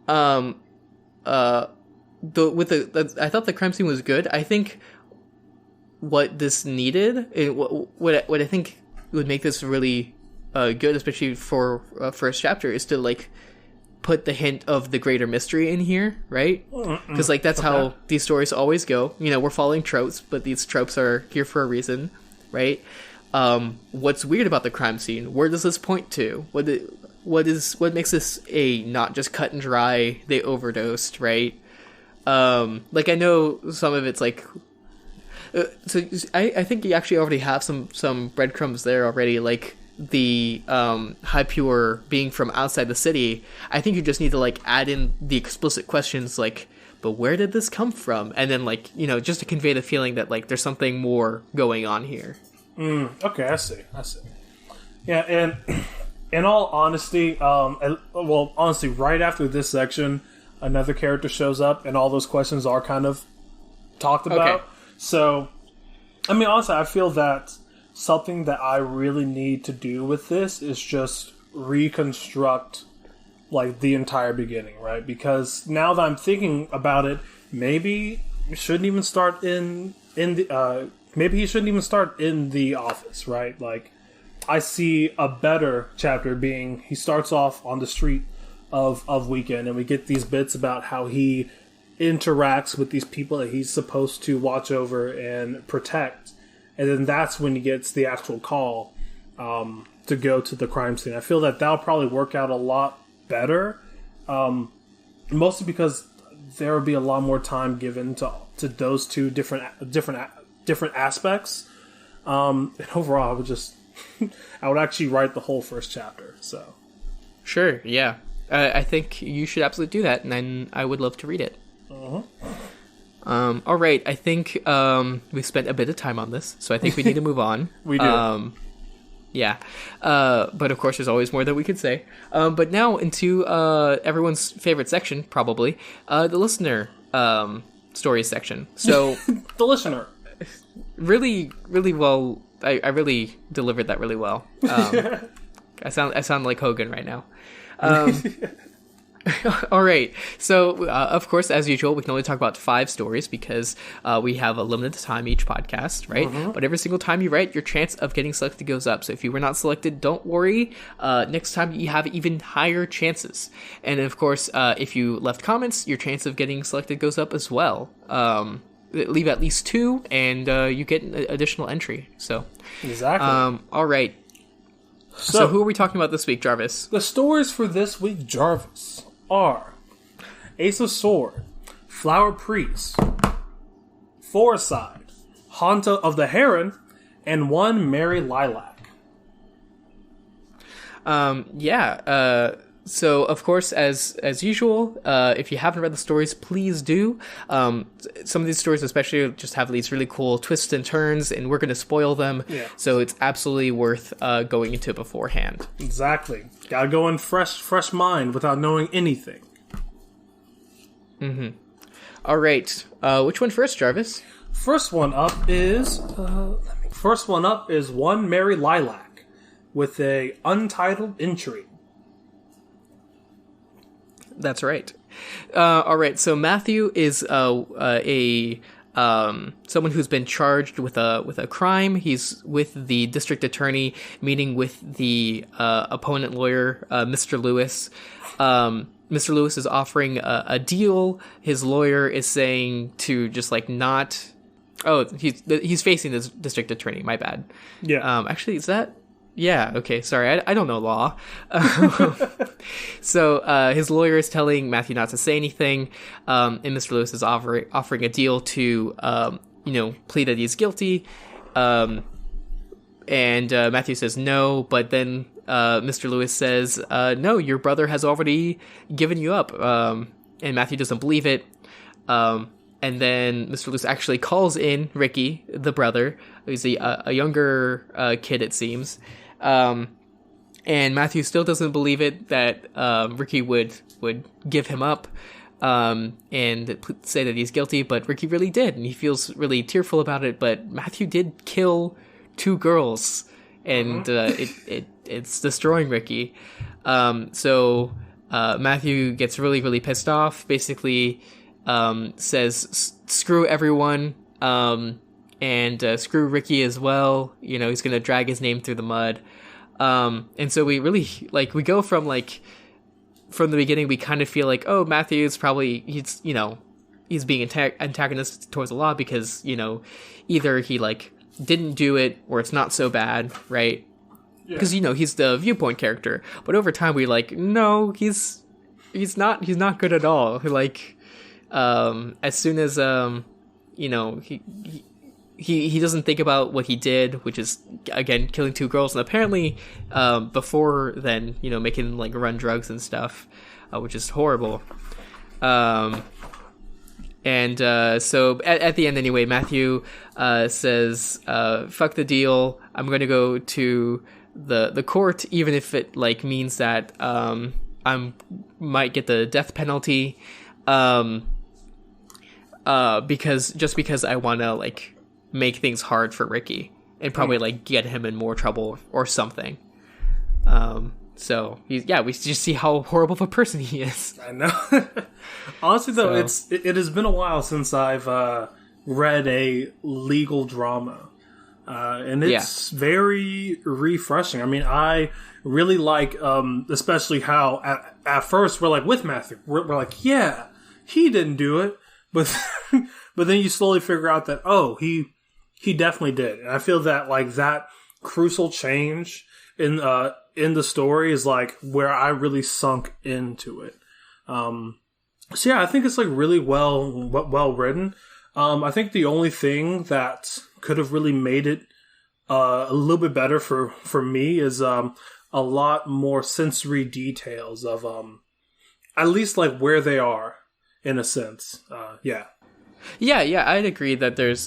Yeah. I thought the crime scene was good. I think what this needed, what I think would make this really good, especially for first chapter, is to like put the hint of the greater mystery in here, right? Because like that's how these stories always go. You know, we're following tropes, but these tropes are here for a reason, right? What's weird about the crime scene? Where does this point to? What makes this a not just cut and dry, they overdosed, right? Like, I know some of it's like, so I think you actually already have some breadcrumbs there already. Like, the high pure being from outside the city, I think you just need to like add in the explicit questions like, but where did this come from? And then like, just to convey the feeling that like there's something more going on here. Okay, I see. Yeah, and in all honesty, honestly, right after this section, another character shows up, and all those questions are kind of talked about. Okay. So, I mean, honestly, I feel that something that I really need to do with this is just reconstruct, like, the entire beginning, right? Because now that I'm thinking about it, maybe you shouldn't even start maybe he shouldn't even start in the office, right? Like, I see a better chapter being he starts off on the street of Weekend, and we get these bits about how he interacts with these people that he's supposed to watch over and protect, and then that's when he gets the actual call to go to the crime scene. I feel that that'll probably work out a lot better, mostly because there will be a lot more time given to those two different aspects. And overall, I would just I would actually write the whole first chapter. So sure, yeah. I think you should absolutely do that, and I would love to read it. All right, I think we spent a bit of time on this, so I think we need to move on. We do. Yeah. But of course, there's always more that we could say. But now into everyone's favorite section, probably, the listener stories section. So the listener. Really, really well. I really delivered that really well. I sound like Hogan right now. All right. So, of course, as usual, we can only talk about 5 stories because we have a limited time each podcast, right? But every single time you write, your chance of getting selected goes up. So if you were not selected, don't worry. Next time, you have even higher chances. And, of course, if you left comments, your chance of getting selected goes up as well. Leave at least 2, and you get an additional entry. So exactly. All right. So who are we talking about this week, Jarvis? The stories for this week, Jarvis, are Ace of Sword, Flower Priest, Foreside, Haunt of the Heron, and One Merry Lilac. So, of course, as usual, if you haven't read the stories, please do. Some of these stories especially just have these really cool twists and turns, and we're going to spoil them. Yeah. So it's absolutely worth going into it beforehand. Exactly. Gotta go in fresh mind without knowing anything. All right. Which one first, Jarvis? First one up is One Merry Lilac with a untitled entry. That's right. All right. So Matthew is someone who's been charged with a crime. He's with the district attorney, meeting with the opponent lawyer, Mr. Lewis. Mr. Lewis is offering a deal. His lawyer is saying to just like not. Oh, he's facing the district attorney. My bad. Yeah. Actually, is that? Yeah, okay, sorry, I don't know law. So his lawyer is telling Matthew not to say anything, and Mr. Lewis is offering a deal to, plead that he's guilty, and Matthew says no, but then Mr. Lewis says, no, your brother has already given you up, and Matthew doesn't believe it, and then Mr. Lewis actually calls in Ricky, the brother, who's a younger kid, it seems. And Matthew still doesn't believe it that Ricky would give him up and say that he's guilty, but Ricky really did, and he feels really tearful about it. But Matthew did kill 2 girls, and it's destroying Ricky. So Matthew gets really, really pissed off. Basically, says screw everyone. And screw Ricky as well. He's gonna drag his name through the mud. And so we really we go from from the beginning, we kind of feel like, oh, Matthew's probably he's being antagonistic towards the law because either he didn't do it or it's not so bad, right? Because he's the viewpoint character. But over time we no, he's not good at all. As soon as he doesn't think about what he did, which is, again, killing 2 girls, and apparently before then, making them like run drugs and stuff, which is horrible. So at the end anyway, Matthew says, fuck the deal, I'm going to go to the court, even if it like means that I might get the death penalty, because I want to like make things hard for Ricky and probably like get him in more trouble or something. So we just see how horrible of a person he is. I know. Honestly, though, it has been a while since I've read a legal drama, and it's very refreshing. I mean, I really like, especially how at first we're like with Matthew, we're like, yeah, he didn't do it, but but then you slowly figure out that he definitely did, and I feel that like that crucial change in the story is like where I really sunk into it. So yeah, I think it's like really well written. I think the only thing that could have really made it a little bit better for me is a lot more sensory details of at least like where they are in a sense. Yeah, I'd agree that there's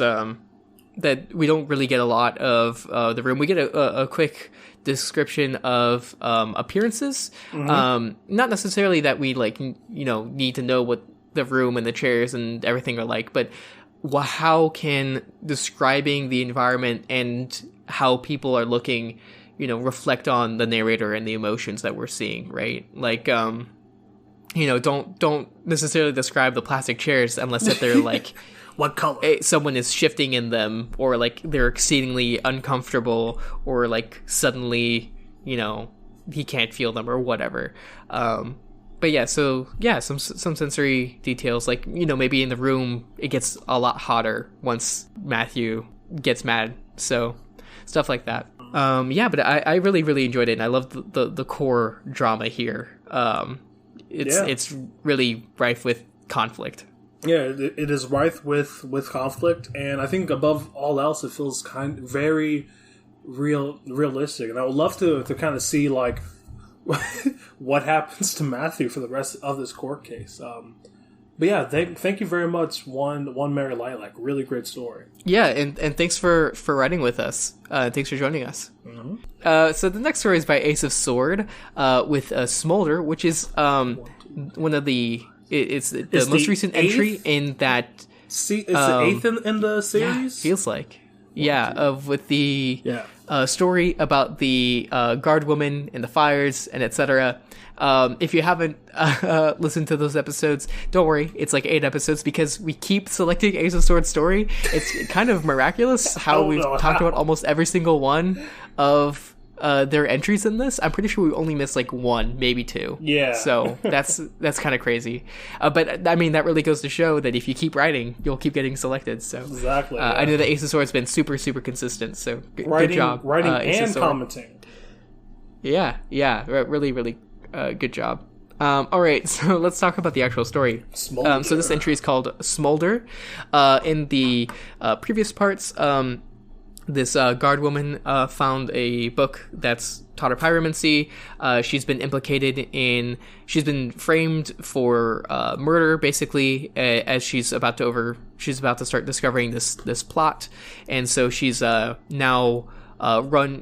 that we don't really get a lot of the room. We get a quick description of appearances. Not necessarily that we like need to know what the room and the chairs and everything are like, but how can describing the environment and how people are looking reflect on the narrator and the emotions that we're seeing, right? Like don't necessarily describe the plastic chairs unless that they're like what color someone is shifting in them, or like they're exceedingly uncomfortable, or like suddenly he can't feel them or whatever. But yeah, so yeah, some sensory details, like maybe in the room it gets a lot hotter once Matthew gets mad, so stuff like that. But I really enjoyed it, and I love the core drama here. It's really rife with conflict. Yeah, it is rife with conflict, and I think above all else, it feels very realistic. And I would love to kind of see like what happens to Matthew for the rest of this court case. But yeah, thank you very much, One Merry Lilac. Really great story. Yeah, and thanks for writing with us. Thanks for joining us. Mm-hmm. So the next story is by Ace of Sword with Smolder, which is one of the. It's the most recent entry in that. It's the 8th in the series? Yeah, feels like. With the story about the guard woman and the fires and etc. If you haven't listened to those episodes, don't worry. It's like 8 episodes because we keep selecting Ace of Swords story. It's kind of miraculous how we've talked about almost every single one of their entries in this. I'm pretty sure we only missed like 1, maybe 2. Yeah. So that's kind of crazy. But I mean, that really goes to show that if you keep writing, you'll keep getting selected. So exactly. I know that Ace of Swords has been super consistent. So good job. Writing and commenting. Yeah. Really good job. All right, so let's talk about the actual story. So this entry is called Smolder. In the previous parts, this guard woman found a book that's taught her pyromancy. She's been framed for murder, basically, as she's about to start discovering this plot, and so she's now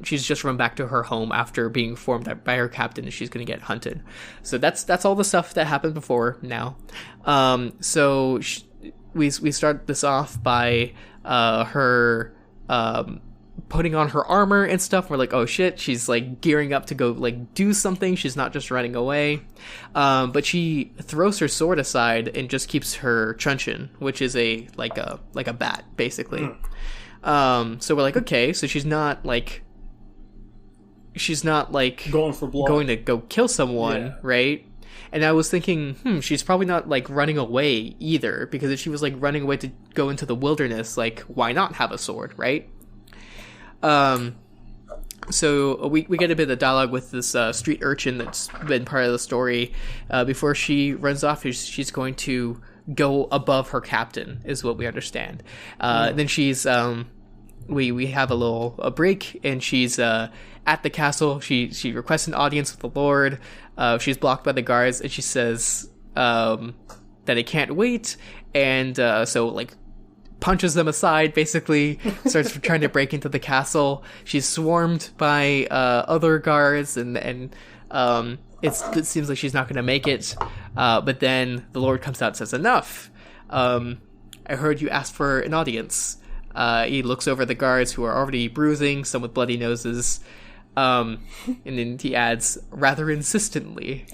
she's just run back to her home after being informed by her captain that she's going to get hunted. So that's all the stuff that happened before now. So we start this off by her putting on her armor and stuff. We're like, oh shit, she's like gearing up to go like do something. She's not just running away. But she throws her sword aside and just keeps her truncheon, which is like a bat, basically. So we're like, okay, so she's not like going for blood, going to go kill someone, right? And I was thinking, she's probably not like running away either, because if she was like running away to go into the wilderness, like why not have a sword, right? So we get a bit of dialogue with this street urchin that's been part of the story. Before she runs off, she's going to go above her captain, is what we understand. Then she's we have a break, and she's at the castle. She requests an audience with the Lord. She's blocked by the guards, and she says that it can't wait, and so like punches them aside, basically starts trying to break into the castle. She's swarmed by other guards, and it seems like she's not going to make it. But then the Lord comes out and says, "Enough! I heard you asked for an audience." He looks over the guards who are already bruising, some with bloody noses. And then he adds, rather insistently,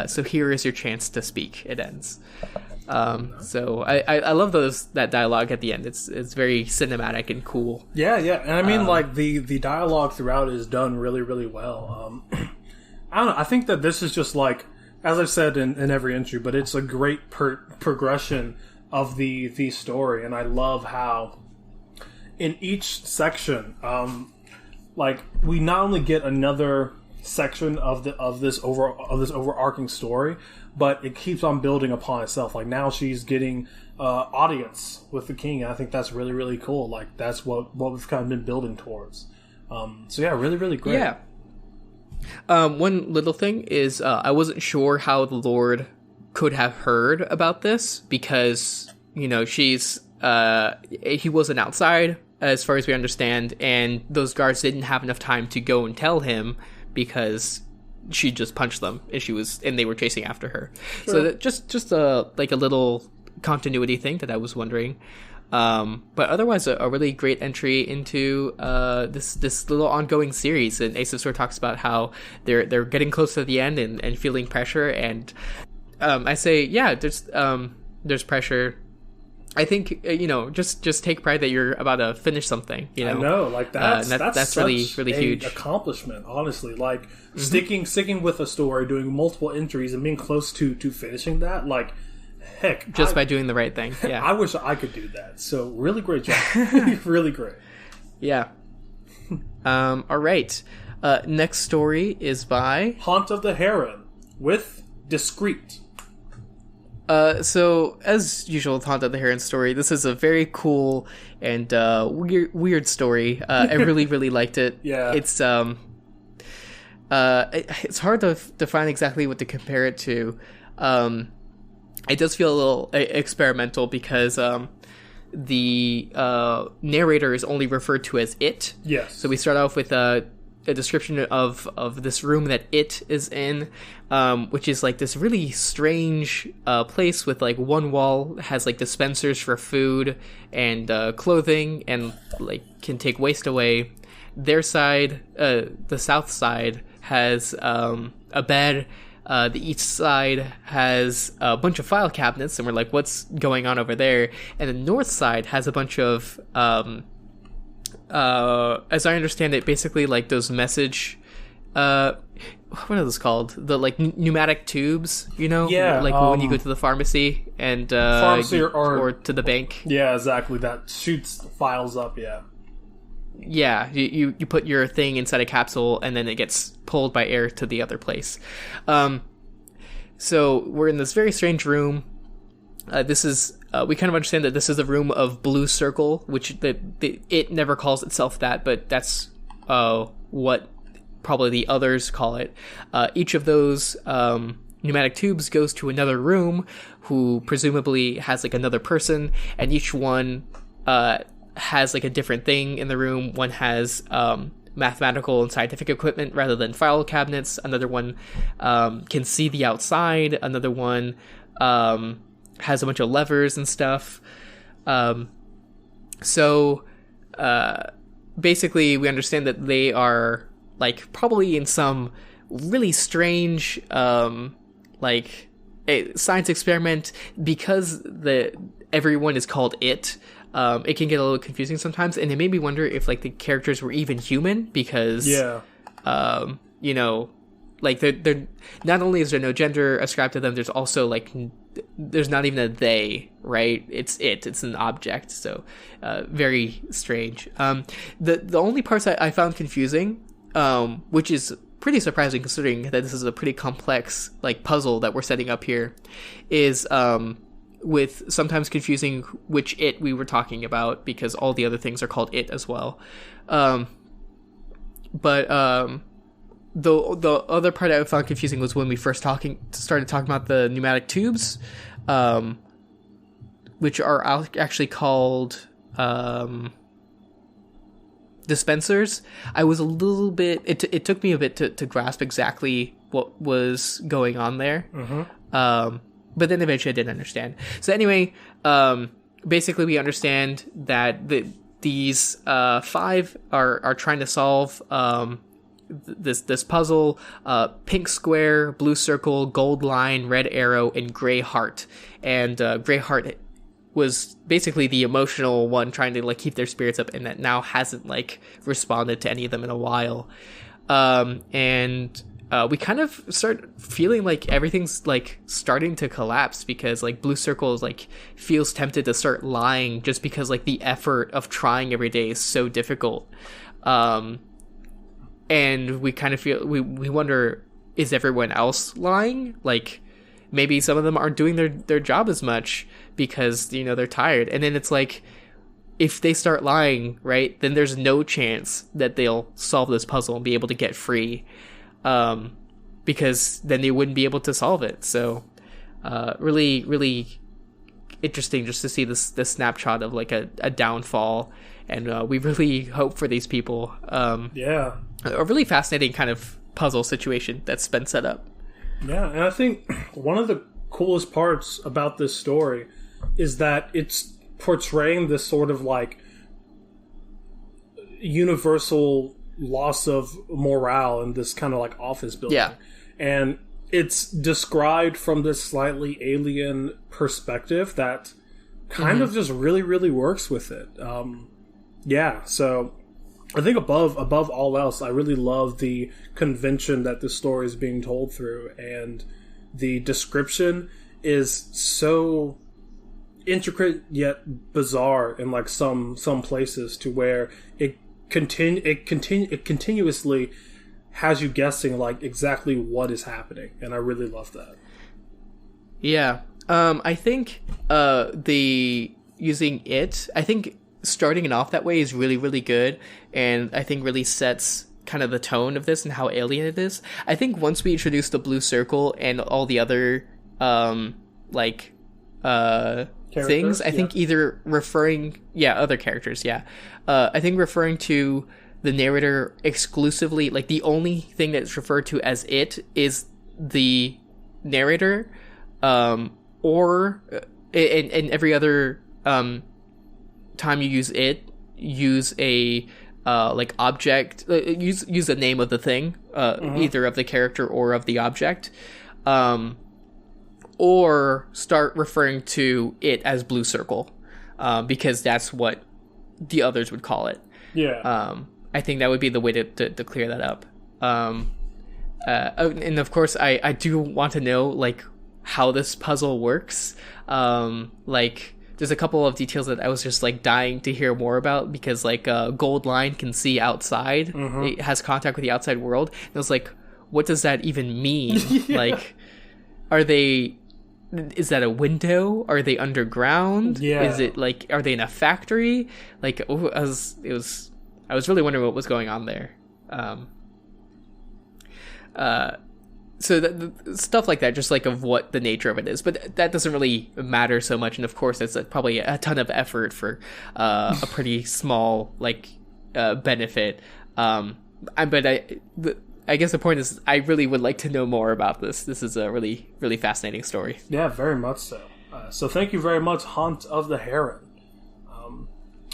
"So here is your chance to speak." It ends. So I love that dialogue at the end. It's very cinematic and cool. Yeah, and I mean, like the dialogue throughout is done really, really well. I don't know. I think that this is just like, as I've said in every entry, but it's a great progression of the story, and I love how in each section, like we not only get another section of this overarching story, but it keeps on building upon itself. Like now she's getting audience with the king, and I think that's really, really cool. Like that's what we've kind of been building towards. So yeah, really, really great. Yeah. One little thing is I wasn't sure how the Lord could have heard about this, because she's he wasn't outside as far as we understand, and those guards didn't have enough time to go and tell him because she just punched them and they were chasing after her. Sure. So that just a little continuity thing that I was wondering. But otherwise a really great entry into this little ongoing series. And Ace of Swords talks about how they're getting close to the end and feeling pressure, and I say, yeah, there's pressure. I think just take pride that you're about to finish something. I know, like that's really, really huge accomplishment. Honestly, like sticking with a story, doing multiple entries, and being close to finishing that. Like, heck, by doing the right thing. Yeah, I wish I could do that. So really great job, really great. Yeah. All right. Next story is by Haunt of the Heron with Discreet. So, as usual with Haunt of the Heron story, this is a very cool and weird story. I really, really liked it. Yeah. It's hard to define exactly what to compare it to. It does feel a little experimental because the narrator is only referred to as it. Yes. So we start off with a description of this room that it is in, which is like this really strange place with like one wall has like dispensers for food and clothing and like can take waste away. Their side, the south side, has a bed. The east side has a bunch of file cabinets, and we're like, what's going on over there? And the north side has a bunch of as I understand it, basically like those message, what are those called? The like pneumatic tubes, Yeah. Like when you go to the pharmacy and or to the bank. Yeah, exactly. That shoots files up. Yeah. Yeah, you put your thing inside a capsule and then it gets pulled by air to the other place. So we're in this very strange room. This is we kind of understand that this is a room of blue circle, which it never calls itself that, but that's what probably the others call it. Each of those pneumatic tubes goes to another room, who presumably has like another person, and each one has like a different thing in the room. One has mathematical and scientific equipment rather than file cabinets. Another one can see the outside. Another one has a bunch of levers and stuff. So basically we understand that they are like probably in some really strange like a science experiment, because everyone is called it. It can get a little confusing sometimes, and it made me wonder if like the characters were even human, because like they're not only is there no gender ascribed to them, there's also like there's not even a they, right? It's an object. So very strange. The only parts I found confusing, which is pretty surprising considering that this is a pretty complex like puzzle that we're setting up here, is with sometimes confusing which it we were talking about, because all the other things are called it as well. But the other part I found confusing was when we first started talking about the pneumatic tubes, which are actually called dispensers. I was a little bit... It took me a bit to grasp exactly what was going on there. But then eventually I did understand. So anyway, basically we understand that these 5 are trying to solve this puzzle: pink square, blue circle, gold line, red arrow, and gray heart. And gray heart was basically the emotional one trying to like keep their spirits up, and that now hasn't like responded to any of them in a while. We kind of start feeling like everything's like starting to collapse, because like blue circle is like feels tempted to start lying just because like the effort of trying every day is so difficult. And we kind of feel we wonder, is everyone else lying? Like maybe some of them aren't doing their job as much because, you know, they're tired. And then it's like, if they start lying, right, then there's no chance that they'll solve this puzzle and be able to get free. Because then they wouldn't be able to solve it. So, really, really interesting just to see this snapshot of like a downfall, and we really hope for these people. A really fascinating kind of puzzle situation that's been set up. Yeah, and I think one of the coolest parts about this story is that it's portraying this sort of like universal loss of morale in this kind of like office building. Yeah. And it's described from this slightly alien perspective that kind of just really, really works with it. So I think above all else, I really love the convention that this story is being told through, and the description is so intricate yet bizarre in like some places, to where it continuously has you guessing like exactly what is happening, and I really love that. Yeah, I think I think starting it off that way is really, really good, and I think really sets kind of the tone of this and how alien it is. I think once we introduce the blue circle and all the other things, I think either referring other characters, I think referring to the narrator exclusively, like the only thing that's referred to as it is the narrator, or in every other time you use it, use a like object, use the name of the thing, either of the character or of the object, or start referring to it as blue circle, because that's what the others would call it. I think that would be the way to clear that up. And of course I do want to know like how this puzzle works. Like there's a couple of details that I was just like dying to hear more about, because like gold line can see outside. It has contact with the outside world, and I was like, what does that even mean? Like, is that a window? Are they underground? Is it like, are they in a factory? Like, I was really wondering what was going on there. So stuff like that, just like of what the nature of it is, but that doesn't really matter so much. And of course, it's probably a ton of effort for a pretty small like benefit. But I guess the point is, I really would like to know more about this. This is a really, really fascinating story. Yeah, very much so. So thank you very much, Haunt of the Heron.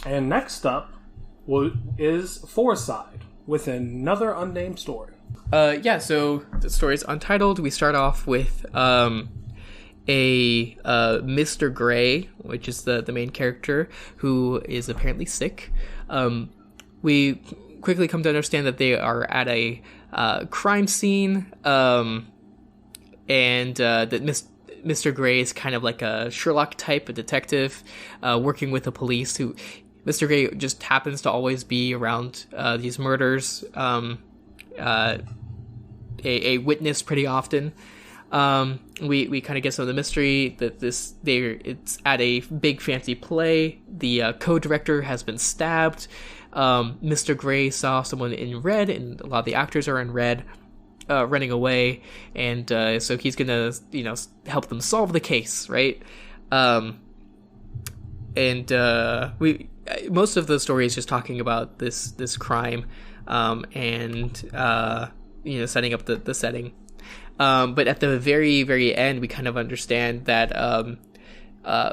And next up is Foreside with another unnamed story. So the story is untitled. We start off with a Mr. Gray, which is the main character, who is apparently sick. We quickly come to understand that they are at a crime scene, and that Mr. Gray is kind of like a Sherlock type, a detective, working with the police. Who Mr. Gray just happens to always be around these murders. A witness pretty often, We kind of get some of the mystery that it's at a big fancy play. The co-director has been stabbed. Mr. Gray saw someone in red, and a lot of the actors are in red, running away, and so he's gonna help them solve the case, right? We most of the story is just talking about this crime, and setting up the setting. But at the very, very end, we kind of understand that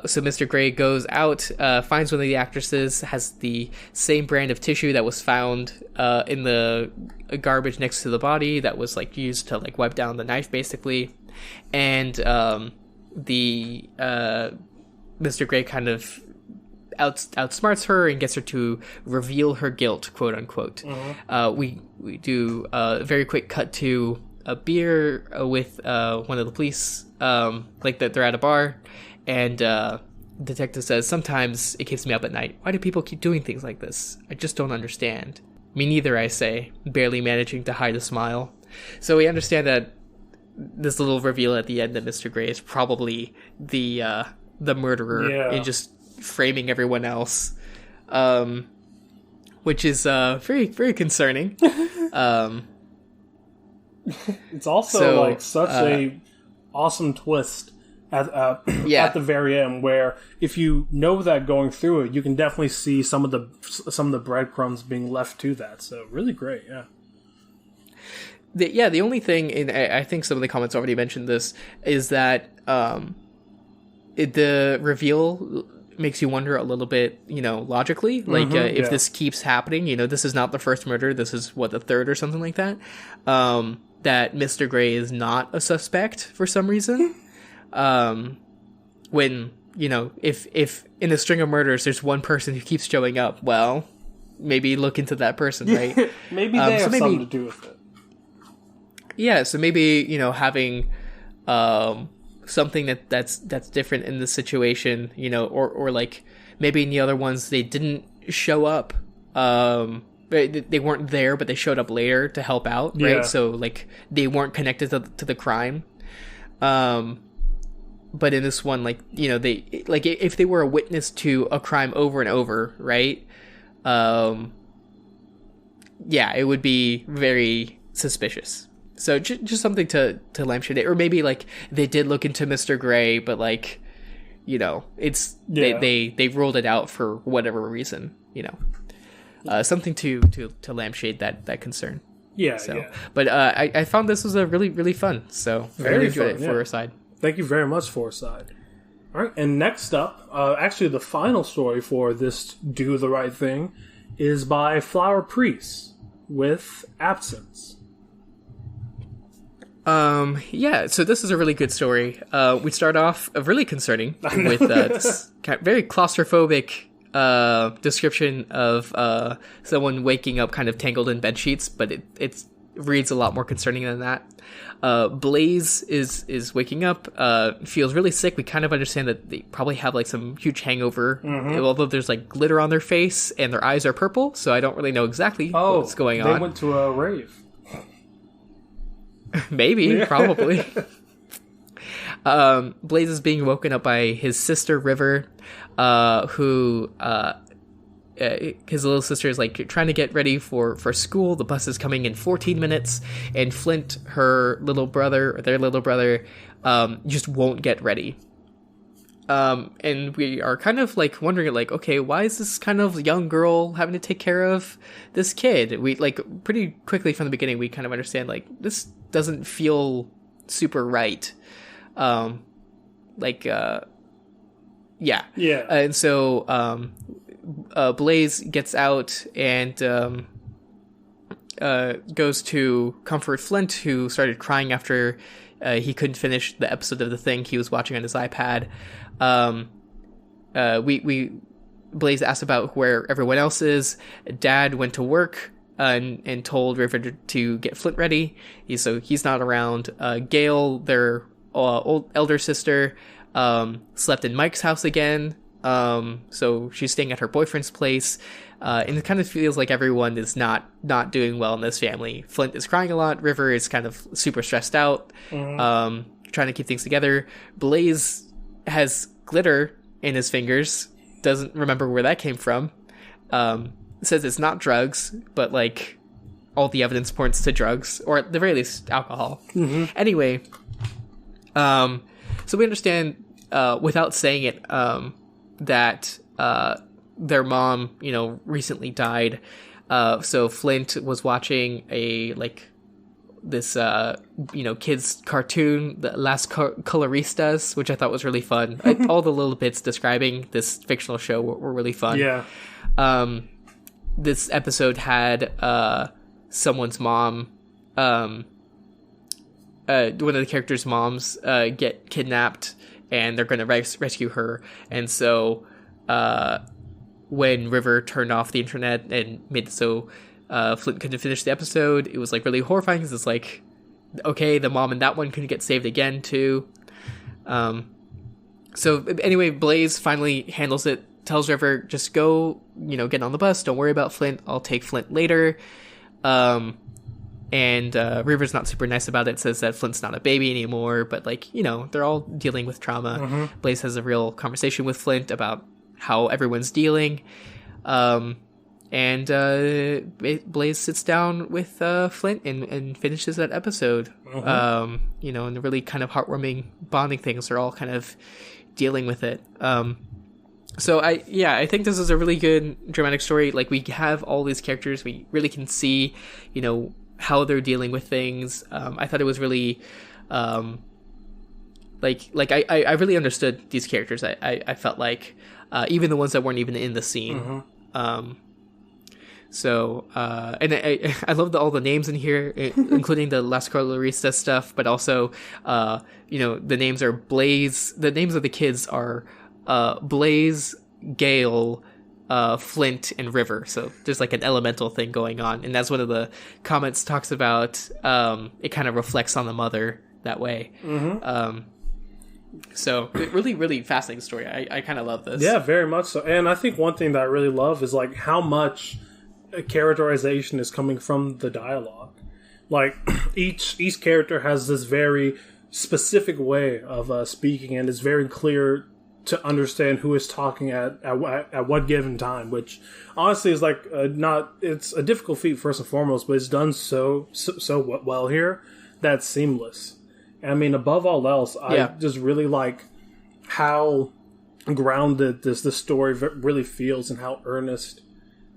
so Mr. Gray goes out, finds one of the actresses, has the same brand of tissue that was found in the garbage next to the body that was like used to like wipe down the knife, basically, and Mr. Gray kind of outsmarts her and gets her to reveal her guilt, quote unquote. Mm-hmm. We do a very quick cut to a beer with one of the police, like that they're at a bar, and detective says, "Sometimes it keeps me up at night. Why do people keep doing things like this? I just don't understand." "Me neither," I say, barely managing to hide a smile. So we understand that this little reveal at the end that Mr. Gray is probably the murderer, and just framing everyone else, which is very, very concerning. It's also such a awesome twist at the very end, where if you know that going through it, you can definitely see some of the breadcrumbs being left to that. So really great, The only thing, and I think some of the comments already mentioned this, is that the reveal makes you wonder a little bit, logically, like if this keeps happening, this is not the first murder, this is the third or something like that. That Mr. Gray is not a suspect for some reason. When, if in a string of murders there's one person who keeps showing up, well, maybe look into that person, right? Maybe they have something to do with it. Yeah, so maybe, having something that's different in the situation, or like maybe in the other ones they didn't show up, they weren't there, but they showed up later to help out, right? So like they weren't connected to the crime. But in this one, like, they, like, if they were a witness to a crime over and over, right? It would be very suspicious. So just something to lampshade it. Or maybe, like, they did look into Mr. Gray, but, like, it's, they ruled it out for whatever reason, something to lampshade that concern. But I found this was a really, really fun. So I really enjoyed it for a side. Thank you very much, Forside. All right, and next up, actually the final story for this Do the Right Thing is by Flower Priest with Absence. So this is a really good story. We start off really concerning with this very claustrophobic description of someone waking up kind of tangled in bed sheets, but it reads a lot more concerning than that. Blaze is waking up, feels really sick. We kind of understand that they probably have like some huge hangover, although there's like glitter on their face and their eyes are purple, so I don't really know exactly what's going on. They went to a rave. Maybe, probably. Blaze is being woken up by his sister River, who his little sister is like trying to get ready for school. The bus is coming in 14 minutes, and Flint, their little brother, just won't get ready. And we are kind of like wondering, like, okay, why is this kind of young girl having to take care of this kid? We like pretty quickly from the beginning, we kind of understand like this doesn't feel super right. And so Blaze gets out and goes to comfort Flint, who started crying after he couldn't finish the episode of The Thing he was watching on his iPad. Blaze asks about where everyone else is. Dad went to work and told River to get Flint ready. So he's not around. Gail, their old elder sister, slept in Mike's house again. So she's staying at her boyfriend's place. And it kind of feels like everyone is not doing well in this family. Flint is crying a lot. River is kind of super stressed out. Trying trying to keep things together. Blaze has glitter in his fingers, doesn't remember where that came from. Says it's not drugs, but like all the evidence points to drugs, or at the very least alcohol. Anyway, so we understand without saying it that their mom, recently died. So Flint was watching this kids cartoon, the Las Coloristas, which I thought was really fun. All the little bits describing this fictional show were really fun. Yeah. This episode had someone's mom, one of the characters' moms get kidnapped, and they're going to rescue her. And so when River turned off the internet and made it so Flint couldn't finish the episode, it was like really horrifying, because it's like, okay, the mom in that one couldn't get saved again too. So anyway, Blaze finally handles it, tells River, just go, get on the bus, don't worry about Flint, I'll take Flint later. And River's not super nice about it, says that Flint's not a baby anymore, but they're all dealing with trauma. Blaze has a real conversation with Flint about how everyone's dealing. And Blaze sits down with Flint and finishes that episode. And the really kind of heartwarming bonding things, they're all kind of dealing with it. So I think this is a really good dramatic story. Like, we have all these characters, we really can see, how they're dealing with things. I thought it was really, I really understood these characters. I felt like, even the ones that weren't even in the scene. So, and I love all the names in here, including the Las Coloristas stuff, but also, the names are Blaze. The names of the kids are Blaze, Gale, Flint, and River. So there's like an elemental thing going on. And that's one of the comments talks about, it kind of reflects on the mother that way. So really, really fascinating story. I kind of love this. Yeah, very much so. And I think one thing that I really love is like how much characterization is coming from the dialogue. Like each character has this very specific way of speaking, and it's very clear to understand who is talking at what given time, which honestly is like it's a difficult feat first and foremost, but it's done so well here that's seamless. I mean, above all else, I just really like how grounded this story really feels and how earnest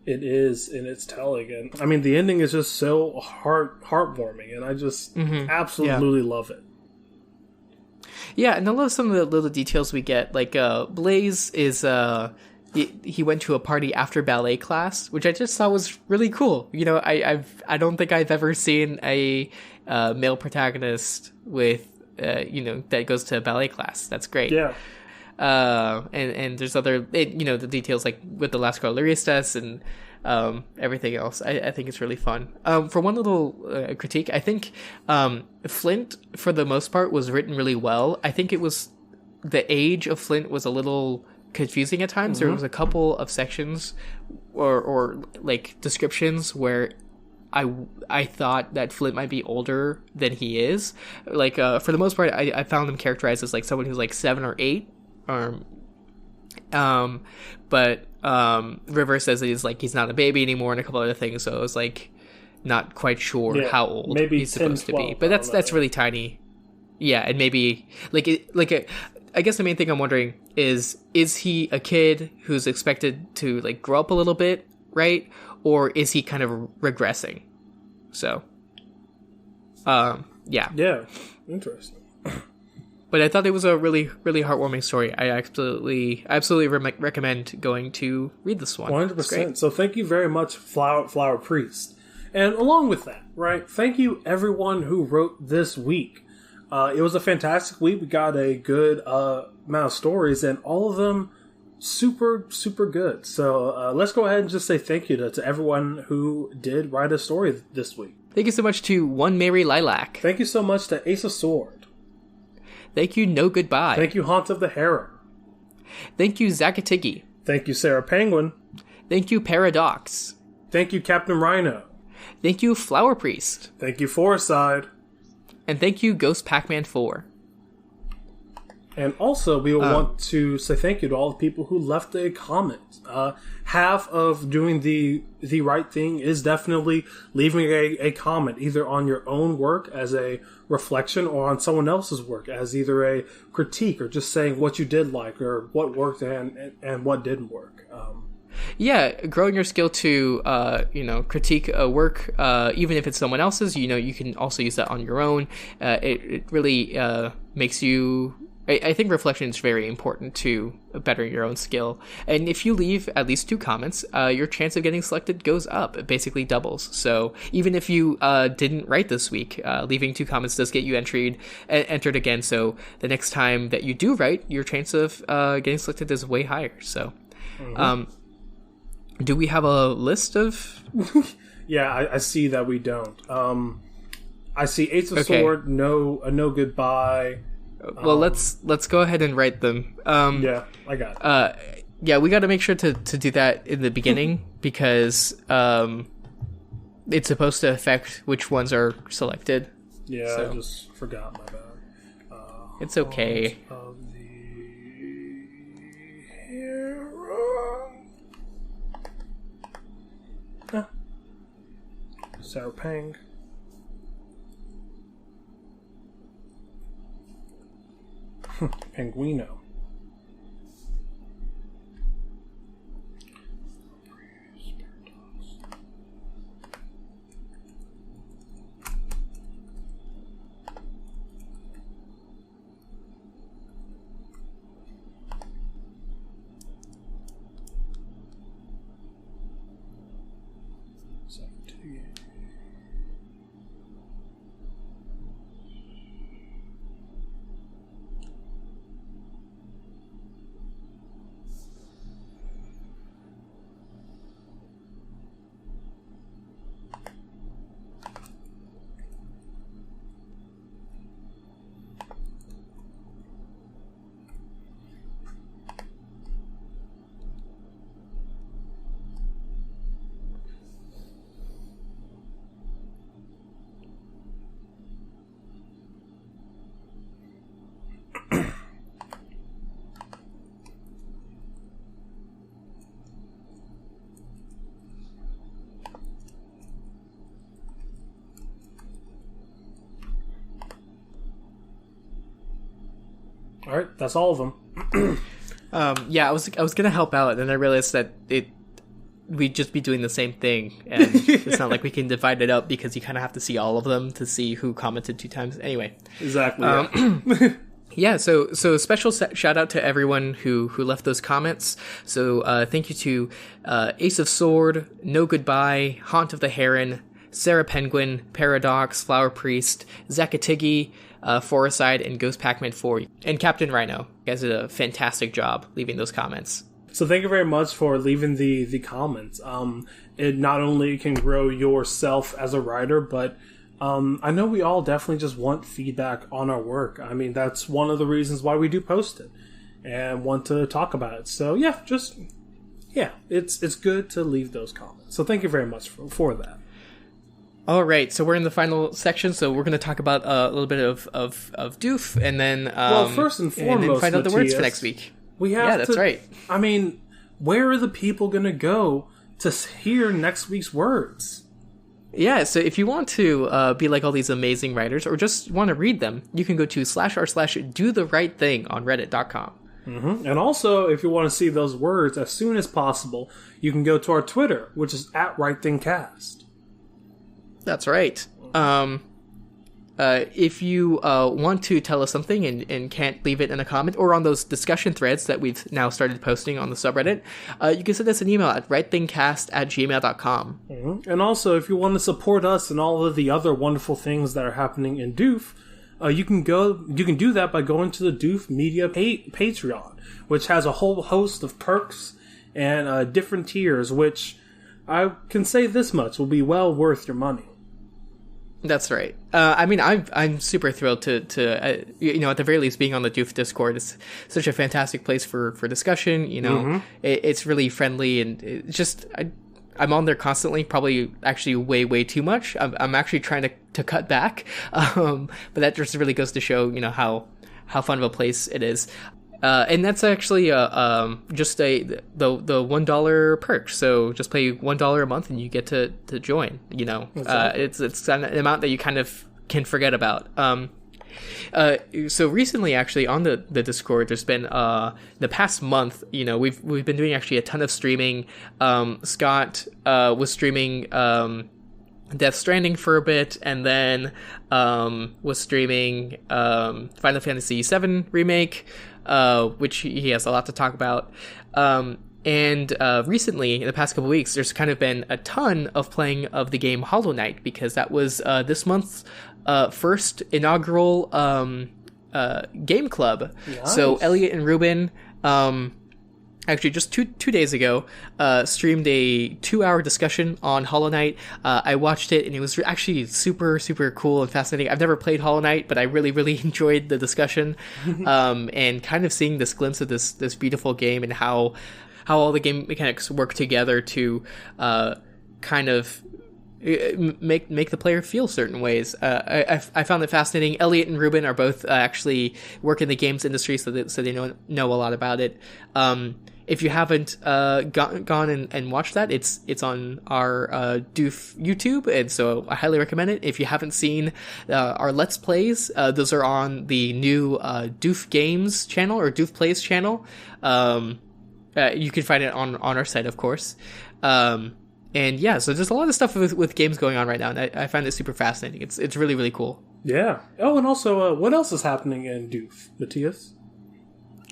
it is in its telling. And I mean, the ending is just so heartwarming, and I just absolutely love it. Yeah, and I love some of the little details we get. Like, Blaze is, he went to a party after ballet class, which I just thought was really cool. I don't think I've ever seen a male protagonist with, that goes to ballet class. That's great. Yeah. And there's other, the details like with the Las Coloristas and everything else. I think it's really fun. For one little critique, I think Flint, for the most part, was written really well. I think it was the age of Flint was a little confusing at times. There was a couple of sections or like descriptions where I thought that Flint might be older than he is. Like, for the most part, I found him characterized as like someone who's like 7 or 8. But River says that he's not a baby anymore and a couple other things, so I was like not quite sure how old maybe he's supposed 10, 12, to be. But that's really tiny. Yeah, and maybe I guess the main thing I'm wondering is he a kid who's expected to like grow up a little bit, right? Or is he kind of regressing? So yeah, interesting. But I thought it was a really, really heartwarming story. I absolutely recommend going to read this one. 100%. So thank you very much, Flower Priest. And along with that, right, thank you everyone who wrote this week. It was a fantastic week. We got a good amount of stories, and all of them super, super good. So let's go ahead and just say thank you to everyone who did write a story this week. Thank you so much to One Mary Lilac. Thank you so much to Ace of Sword. Thank you, No Goodbye. Thank you, Haunt of the Heron. Thank you, Zakatigi. Thank you, Sarah Penguin. Thank you, Paradox. Thank you, Captain Rhino. Thank you, Flower Priest. Thank you, Foreside. And thank you, Ghost Pac-Man 4. And also, we want to say thank you to all the people who left a comment. Half of doing the right thing is definitely leaving a comment, either on your own work as a reflection or on someone else's work as either a critique or just saying what you did like or what worked and what didn't work. Yeah, growing your skill to, critique a work, even if it's someone else's, you can also use that on your own. It really makes you... I think reflection is very important to better your own skill. And if you leave at least 2 comments, your chance of getting selected goes up. It basically doubles. So even if you didn't write this week, leaving 2 comments does get you entered again. So the next time that you do write, your chance of getting selected is way higher. So do we have a list of... Yeah, I see that we don't. I see Ace of Sword, no goodbye... Well, let's go ahead and write them. Yeah, I got it. Yeah, we got to make sure to do that in the beginning because it's supposed to affect which ones are selected. Yeah, so. I just forgot my bad. It's okay. Of the hero. Sarah Pang. Penguino. All right, that's all of them. Yeah, I was gonna help out, and then I realized that we'd just be doing the same thing, and it's not like we can divide it up because you kind of have to see all of them to see who commented 2 times. Anyway, exactly. Yeah, so special shout out to everyone who left those comments. So thank you to Ace of Sword, No Goodbye, Haunt of the Heron, Sarah Penguin, Paradox, Flower Priest, Zakatigi, Foraside, and Ghost Pac-Man 4, and Captain Rhino. You guys did a fantastic job leaving those comments. So thank you very much for leaving the comments. It not only can grow yourself as a writer, but I know we all definitely just want feedback on our work. I mean, that's one of the reasons why we do post it and want to talk about it. So it's good to leave those comments. So thank you very much for that. All right, so we're in the final section, so we're going to talk about a little bit of Doof, and then first and foremost, and then find out the words for next week. That's right. I mean, where are the people going to go to hear next week's words? Yeah, so if you want to be like all these amazing writers, or just want to read them, you can go to /r/do-the-right-thing on reddit.com. Mm-hmm. And also, if you want to see those words as soon as possible, you can go to our Twitter, which is @RightThingCast. That's right. If you want to tell us something and can't leave it in a comment or on those discussion threads that we've now started posting on the subreddit, you can send us an email at rightthingcast@gmail.com. Mm-hmm. And also, if you want to support us and all of the other wonderful things that are happening in Doof, you can do that by going to the Doof Media Patreon, which has a whole host of perks and different tiers, which I can say this much will be well worth your money. That's right. I mean, I'm super thrilled to at the very least, being on the Doof Discord is such a fantastic place for discussion. Mm-hmm. It's really friendly, and it's just I'm on there constantly, probably actually way too much. I'm actually trying to cut back, but that just really goes to show how how fun of a place it is. And that's actually just the $1 perk. So just pay $1 a month and you get to join. Exactly. It's an amount that you kind of can forget about. So recently, actually, on the Discord, there's been the past month. We've been doing actually a ton of streaming. Scott was streaming Death Stranding for a bit, and then was streaming Final Fantasy VII Remake, which he has a lot to talk about. And recently, in the past couple weeks, there's kind of been a ton of playing of the game Hollow Knight, because that was this month's first inaugural game club. Nice. So Elliot and Ruben, actually just two days ago, streamed a 2-hour discussion on Hollow Knight. I watched it, and it was actually super, super cool and fascinating. I've never played Hollow Knight, but I really, really enjoyed the discussion, and kind of seeing this glimpse of this beautiful game and how all the game mechanics work together to kind of make the player feel certain ways. I found it fascinating. Elliot and Ruben are both actually work in the games industry, so they know a lot about it. If you haven't gone and watched that, it's on our Doof YouTube, and so I highly recommend it. If you haven't seen our Let's Plays, those are on the new Doof Games channel or Doof Plays channel. You can find it on our site, of course. And yeah, so there's a lot of stuff with games going on right now, and I find it super fascinating. It's really, really cool. Yeah. Oh, and also, what else is happening in Doof, Matthias?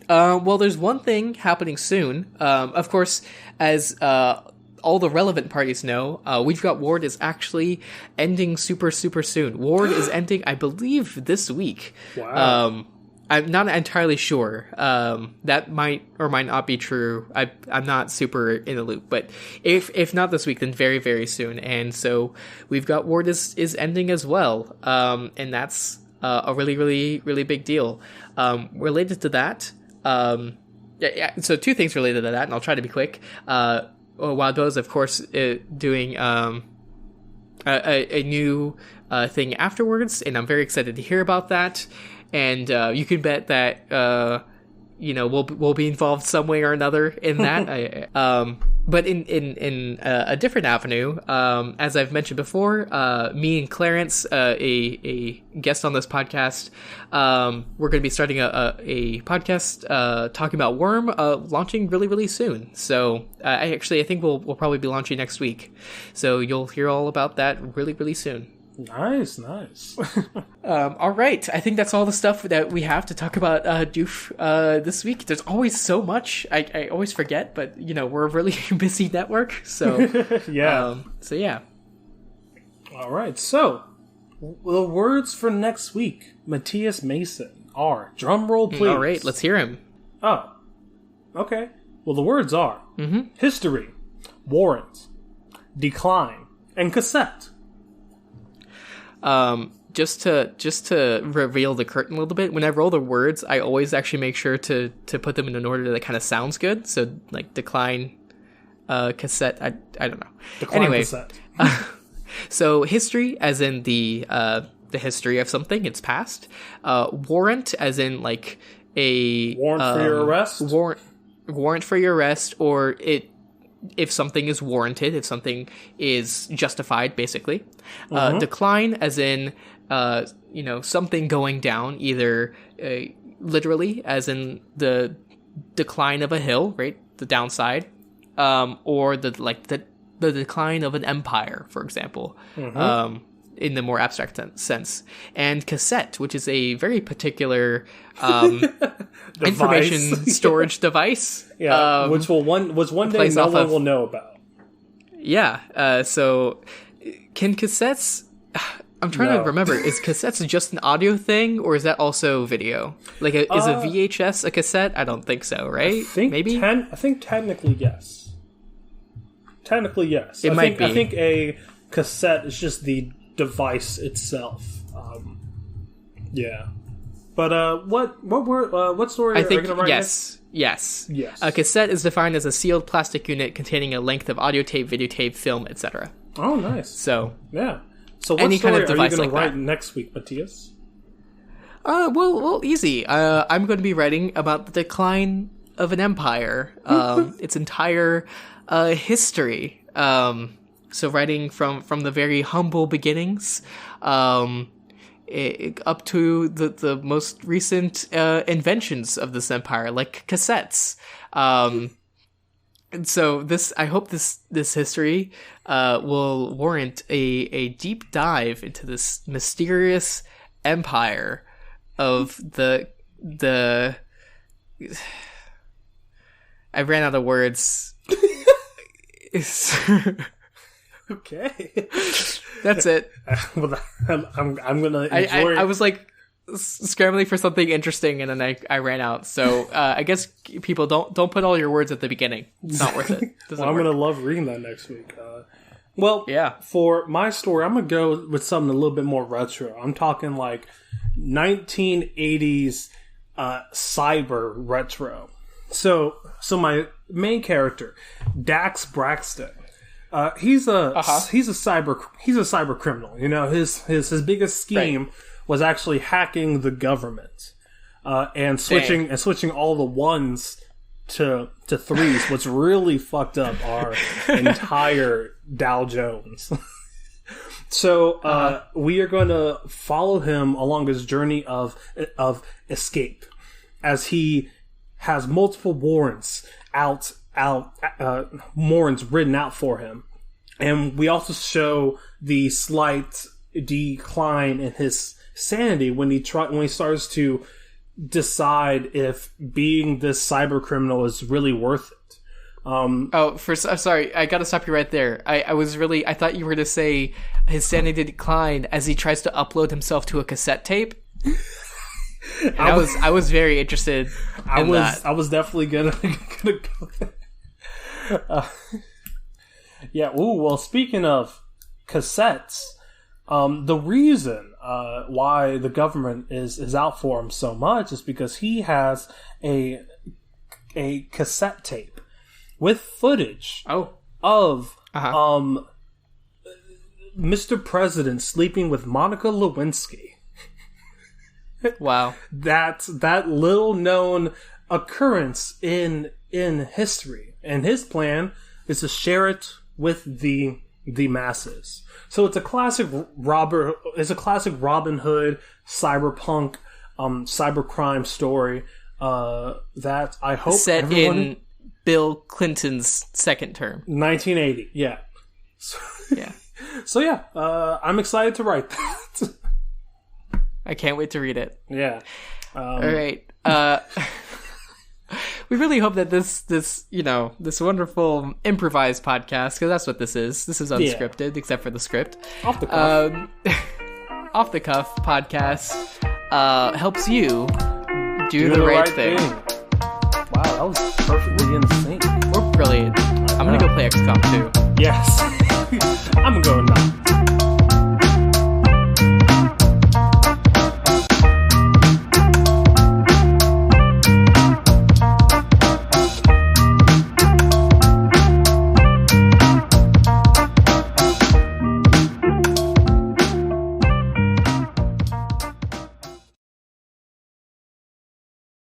Well, there's one thing happening soon. Of course, as all the relevant parties know, We've Got Ward is actually ending super, super soon. Ward is ending, I believe, this week. Wow. I'm not entirely sure. That might or might not be true. I'm not super in the loop, but if not this week, then very, very soon. And so We've Got Ward is ending as well. And that's a really, really, really big deal. Related to that, so two things related to that, and I'll try to be quick. Wild Bow is, of course, doing a new thing afterwards, and I'm very excited to hear about that. And you can bet that we'll be involved some way or another in that. But in a different avenue, as I've mentioned before, me and Clarence, a guest on this podcast, we're going to be starting a podcast talking about Worm, launching really, really soon. So I think we'll probably be launching next week. So you'll hear all about that really, really soon. Nice. All right. I think that's all the stuff that we have to talk about Doof this week. There's always so much. I always forget, but we're a really busy network. So yeah. Yeah. All right. So the words for next week, Matthias Mason, are drum roll, please. All right. Let's hear him. Oh. Okay. Well, the words are history, warrant, decline, and cassette. Just to reveal the curtain a little bit, when I roll the words, I always actually make sure to put them in an order that kind of sounds good. So like decline, cassette. I don't know. Decline, anyway, cassette. So history, as in the history of something, its past. Warrant, as in like a warrant for your arrest. Warrant for your arrest, or if something is warranted, if something is justified, basically. Decline, as in, something going down, either literally, as in the decline of a hill, right, the downside, or the decline of an empire, for example, in the more abstract sense. And cassette, which is a very particular information storage device. Yeah, which one day no one will know about. Yeah, so can cassettes... I'm trying to remember, is cassettes just an audio thing, or is that also video? Like, is a VHS a cassette? I don't think so, right? Maybe? I think technically, yes. Technically, yes. It might be. I think a cassette is just the device itself. Yeah. But what story I are think, you going to write yes. Yes. A cassette is defined as a sealed plastic unit containing a length of audio tape, videotape, film, etc. Oh, nice. So, yeah. So what any story kind of are you device going like to write that next week, Matthias? Well, easy. I'm going to be writing about the decline of an empire, its entire history. So writing from the very humble beginnings, up to the most recent inventions of this empire, like cassettes. And so I hope this history will warrant a deep dive into this mysterious empire of the I ran out of words. Okay. That's it. Well, I'm gonna enjoy. I was like scrambling for something interesting, and then I ran out. So I guess people don't put all your words at the beginning. It's not worth it. Well, I'm gonna love reading that next week. Yeah. For my story, I'm gonna go with something a little bit more retro. I'm talking like 1980s cyber retro. So my main character, Dax Braxton, he's a cyber criminal. You know, his biggest scheme was actually hacking the government, and switching all the ones to threes. What's really fucked up our entire Dow Jones. So we are going to follow him along his journey of escape, as he has multiple warrants warrants written out for him, and we also show the slight decline in his sanity when he starts to decide if being this cyber criminal is really worth it. I'm sorry, I gotta stop you right there. I thought you were gonna say his sanity declined as he tries to upload himself to a cassette tape. I was very interested in that. I was definitely gonna go there. Yeah. Ooh. Well, speaking of cassettes, the reason why the government is out for him so much is because he has a cassette tape with footage of Mr. President sleeping with Monica Lewinsky. Wow. That little known occurrence in history. And his plan is to share it with the masses. So it's a classic Robin Hood cyberpunk cybercrime story that I hope set in Bill Clinton's second term. 1980. Yeah. Yeah. So yeah, I'm excited to write that. I can't wait to read it. Yeah. All right. We really hope that this wonderful improvised podcast, because that's what this is. This is unscripted, except for the script. Off the cuff. Off the cuff podcast helps you do the right thing. Wow, that was perfectly in sync. We're brilliant. I'm gonna go play XCOM too. Yes.